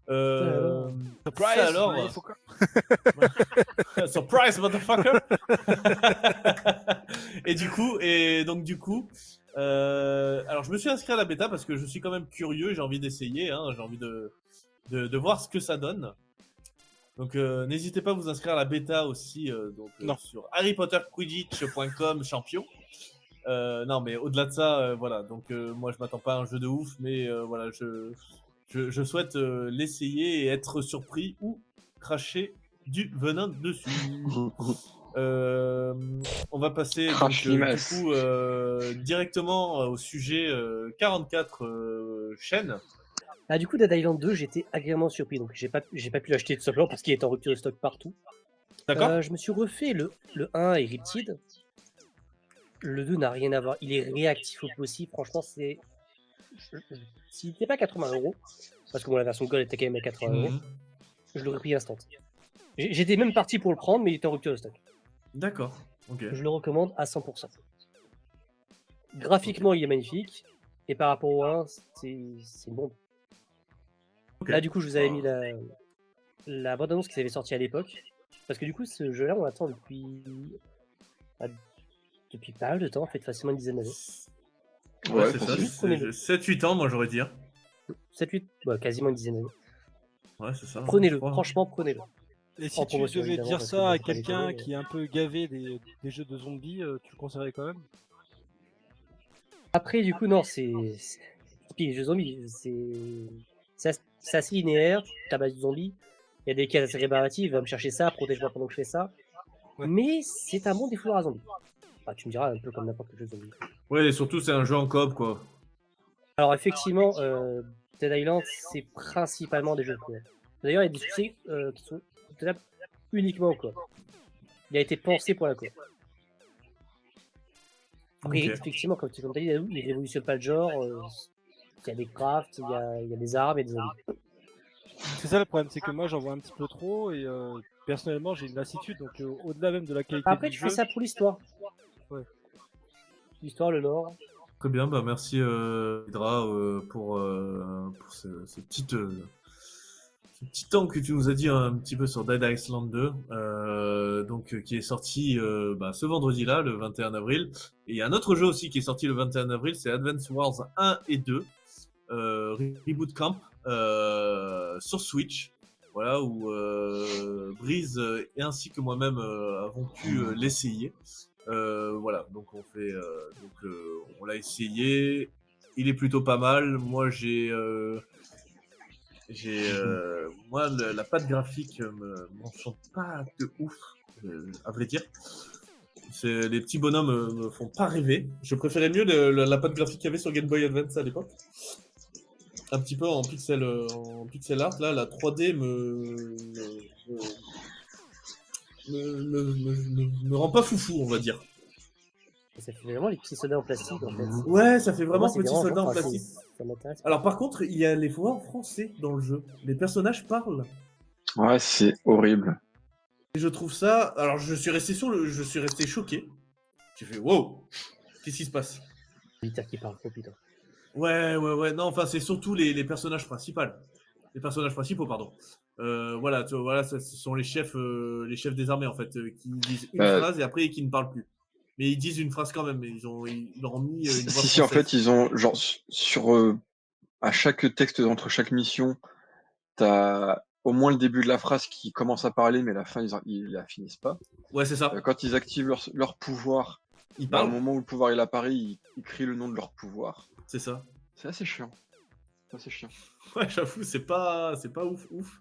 Surprise, ça alors, motherfucker. surprise, motherfucker. Et du coup, alors je me suis inscrit à la bêta parce que je suis quand même curieux, j'ai envie d'essayer, hein, j'ai envie de voir ce que ça donne. Donc n'hésitez pas à vous inscrire à la bêta aussi sur harrypotterquidditch.com champion. Non mais au-delà de ça, voilà, donc moi je m'attends pas à un jeu de ouf, mais voilà, je souhaite l'essayer et être surpris ou cracher du venin dessus. On va passer Crash donc, du limace. coup directement au sujet 44 chaînes. Ah, du coup, Dead Island 2, j'étais agréablement surpris. Donc, j'ai pas pu l'acheter tout simplement parce qu'il est en rupture de stock partout. D'accord. Je me suis refait le 1 et Riptide. Le 2 n'a rien à voir. Il est réactif au possible. Franchement, c'est. S'il n'était pas 80€, parce que bon, la version Gold était quand même à 80€, Mhm. je l'aurais pris instant. J'étais même parti pour le prendre, mais il était en rupture de stock. D'accord. Ok. Je le recommande à 100%. Graphiquement, il est magnifique. Et par rapport au 1, c'est une bombe. Ok. Là, du coup, je vous avais mis la bande-annonce qui avait sorti à l'époque. Parce que du coup, ce jeu-là, on l'attend depuis pas mal de temps, en fait, facilement une dizaine d'années. Ouais, Ouais, c'est ça. facile. Juste prenez-le. 7-8 ans, moi j'aurais dit. 7-8, quasiment une dizaine d'années. Ouais, c'est ça. Prenez-le, je crois. franchement, prenez-le. Et si En tu promotion, devais évidemment, dire parce ça que à vous prenez quelqu'un cadeau, qui est un peu gavé des jeux de zombies, tu le conseillerais quand même? Après, du coup, non, c'est. Puis les jeux zombies, c'est assez linéaire, tu tabasses du zombie. Il y a des cases assez rébarbatives, va me chercher ça, protège-moi pendant que je fais ça. Ouais. Mais c'est un bon défouloir à zombies. Enfin, tu me diras, un peu comme n'importe quel jeu zombie. Ouais, et surtout, c'est un jeu en coop, quoi. Alors, effectivement, Dead Island, c'est principalement des jeux de coop. D'ailleurs, il y a des succès qui sont peut-être uniquement en coop. Il a été pensé pour la coop. Après, Ok. effectivement, comme tu as dit, il révolutionne pas le genre. Il y a des crafts, il y a des armes et des zombies. C'est ça le problème, c'est que moi j'en vois un petit peu trop et personnellement j'ai une lassitude, donc au-delà même de la qualité Après, du tu jeu. fais ça pour l'histoire. Ouais. L'histoire, le lore. Très bien, bah merci Hydra pour ce petit temps que tu nous as dit un petit peu sur Dead Island 2, donc qui est sorti ce vendredi-là, le 21 avril. Et il y a un autre jeu aussi qui est sorti le 21 avril, c'est Advance Wars 1 et 2, Reboot Camp sur Switch. Voilà, où Breeze et ainsi que moi-même avons pu l'essayer. Voilà, donc on l'a essayé. Il est plutôt pas mal. Moi, moi la patte graphique m'enchante pas de ouf, à vrai dire. Les petits bonhommes me font pas rêver. Je préférais mieux la patte graphique qu'il y avait sur Game Boy Advance à l'époque. Un petit peu en pixel art. Là, la 3D me rend pas foufou, on va dire. Ça fait vraiment les petits soldats en plastique, en fait. Ouais, ça fait Pour moi, vraiment c'est petit dérangeant, soldat en enfin, plastique. ça m'intéresse pas. Alors par contre, il y a les voix en français dans le jeu. Les personnages parlent. Ouais, c'est horrible. Et je trouve ça. Alors je suis resté choqué. J'ai fait wow, qu'est-ce qui se passe? Militaire qui parle, oh putain. Ouais. Non, enfin c'est surtout les personnages principaux. Les personnages principaux, pardon. Voilà, ce sont les chefs des armées en fait, qui disent une phrase et après qui ne parlent plus. Mais ils disent une phrase quand même. Mais ils leur ont mis une voix Si, en française. fait, ils ont, genre, à chaque texte entre chaque mission, t'as au moins le début de la phrase qui commence à parler, mais la fin, ils la finissent pas. Ouais, c'est ça. Quand ils activent leur pouvoir, Ils Bah, au parlent, moment où le pouvoir il apparaît, ils crient le nom de leur pouvoir. c'est ça. C'est assez chiant. C'est assez chiant. Ouais, j'avoue, c'est pas ouf, ouf.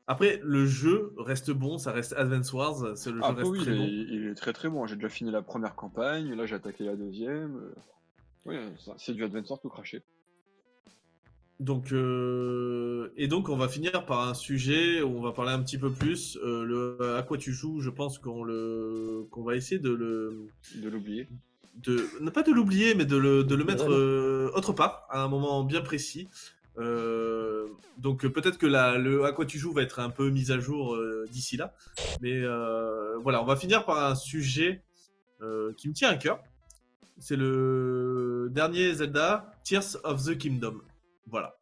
Après, le jeu reste bon, ça reste Advance Wars, c'est le jeu Après, reste oui, très bon. il est très très bon. J'ai déjà fini la première campagne, là j'ai attaqué la deuxième. Oui, c'est du Advance Wars tout craché. Donc, et donc, on va finir par un sujet où on va parler un petit peu plus. À quoi tu joues, je pense qu'on va essayer de De l'oublier. non pas de l'oublier, mais de le mettre Vraiment. autre part, à un moment bien précis. Donc peut-être que le à quoi tu joues va être un peu mis à jour d'ici là. Mais voilà, on va finir par un sujet qui me tient à cœur. C'est le dernier Zelda, Tears of the Kingdom. Voilà.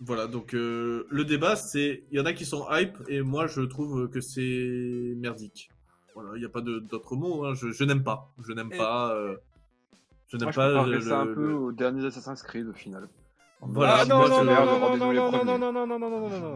Voilà, donc le débat, c'est. Il y en a qui sont hype, et moi je trouve que c'est merdique. Voilà, il n'y a pas d'autre mot, hein. Je n'aime pas. Je n'aime Et- pas. Je Moi n'aime je pas comparerais ça un peu aux derniers Assassin's Creed au final. Voilà, Ah moi non, non, je. non, non, non, rendez-nous non, les non, non, premiers. non, non, non, non, non, non, non, non, non.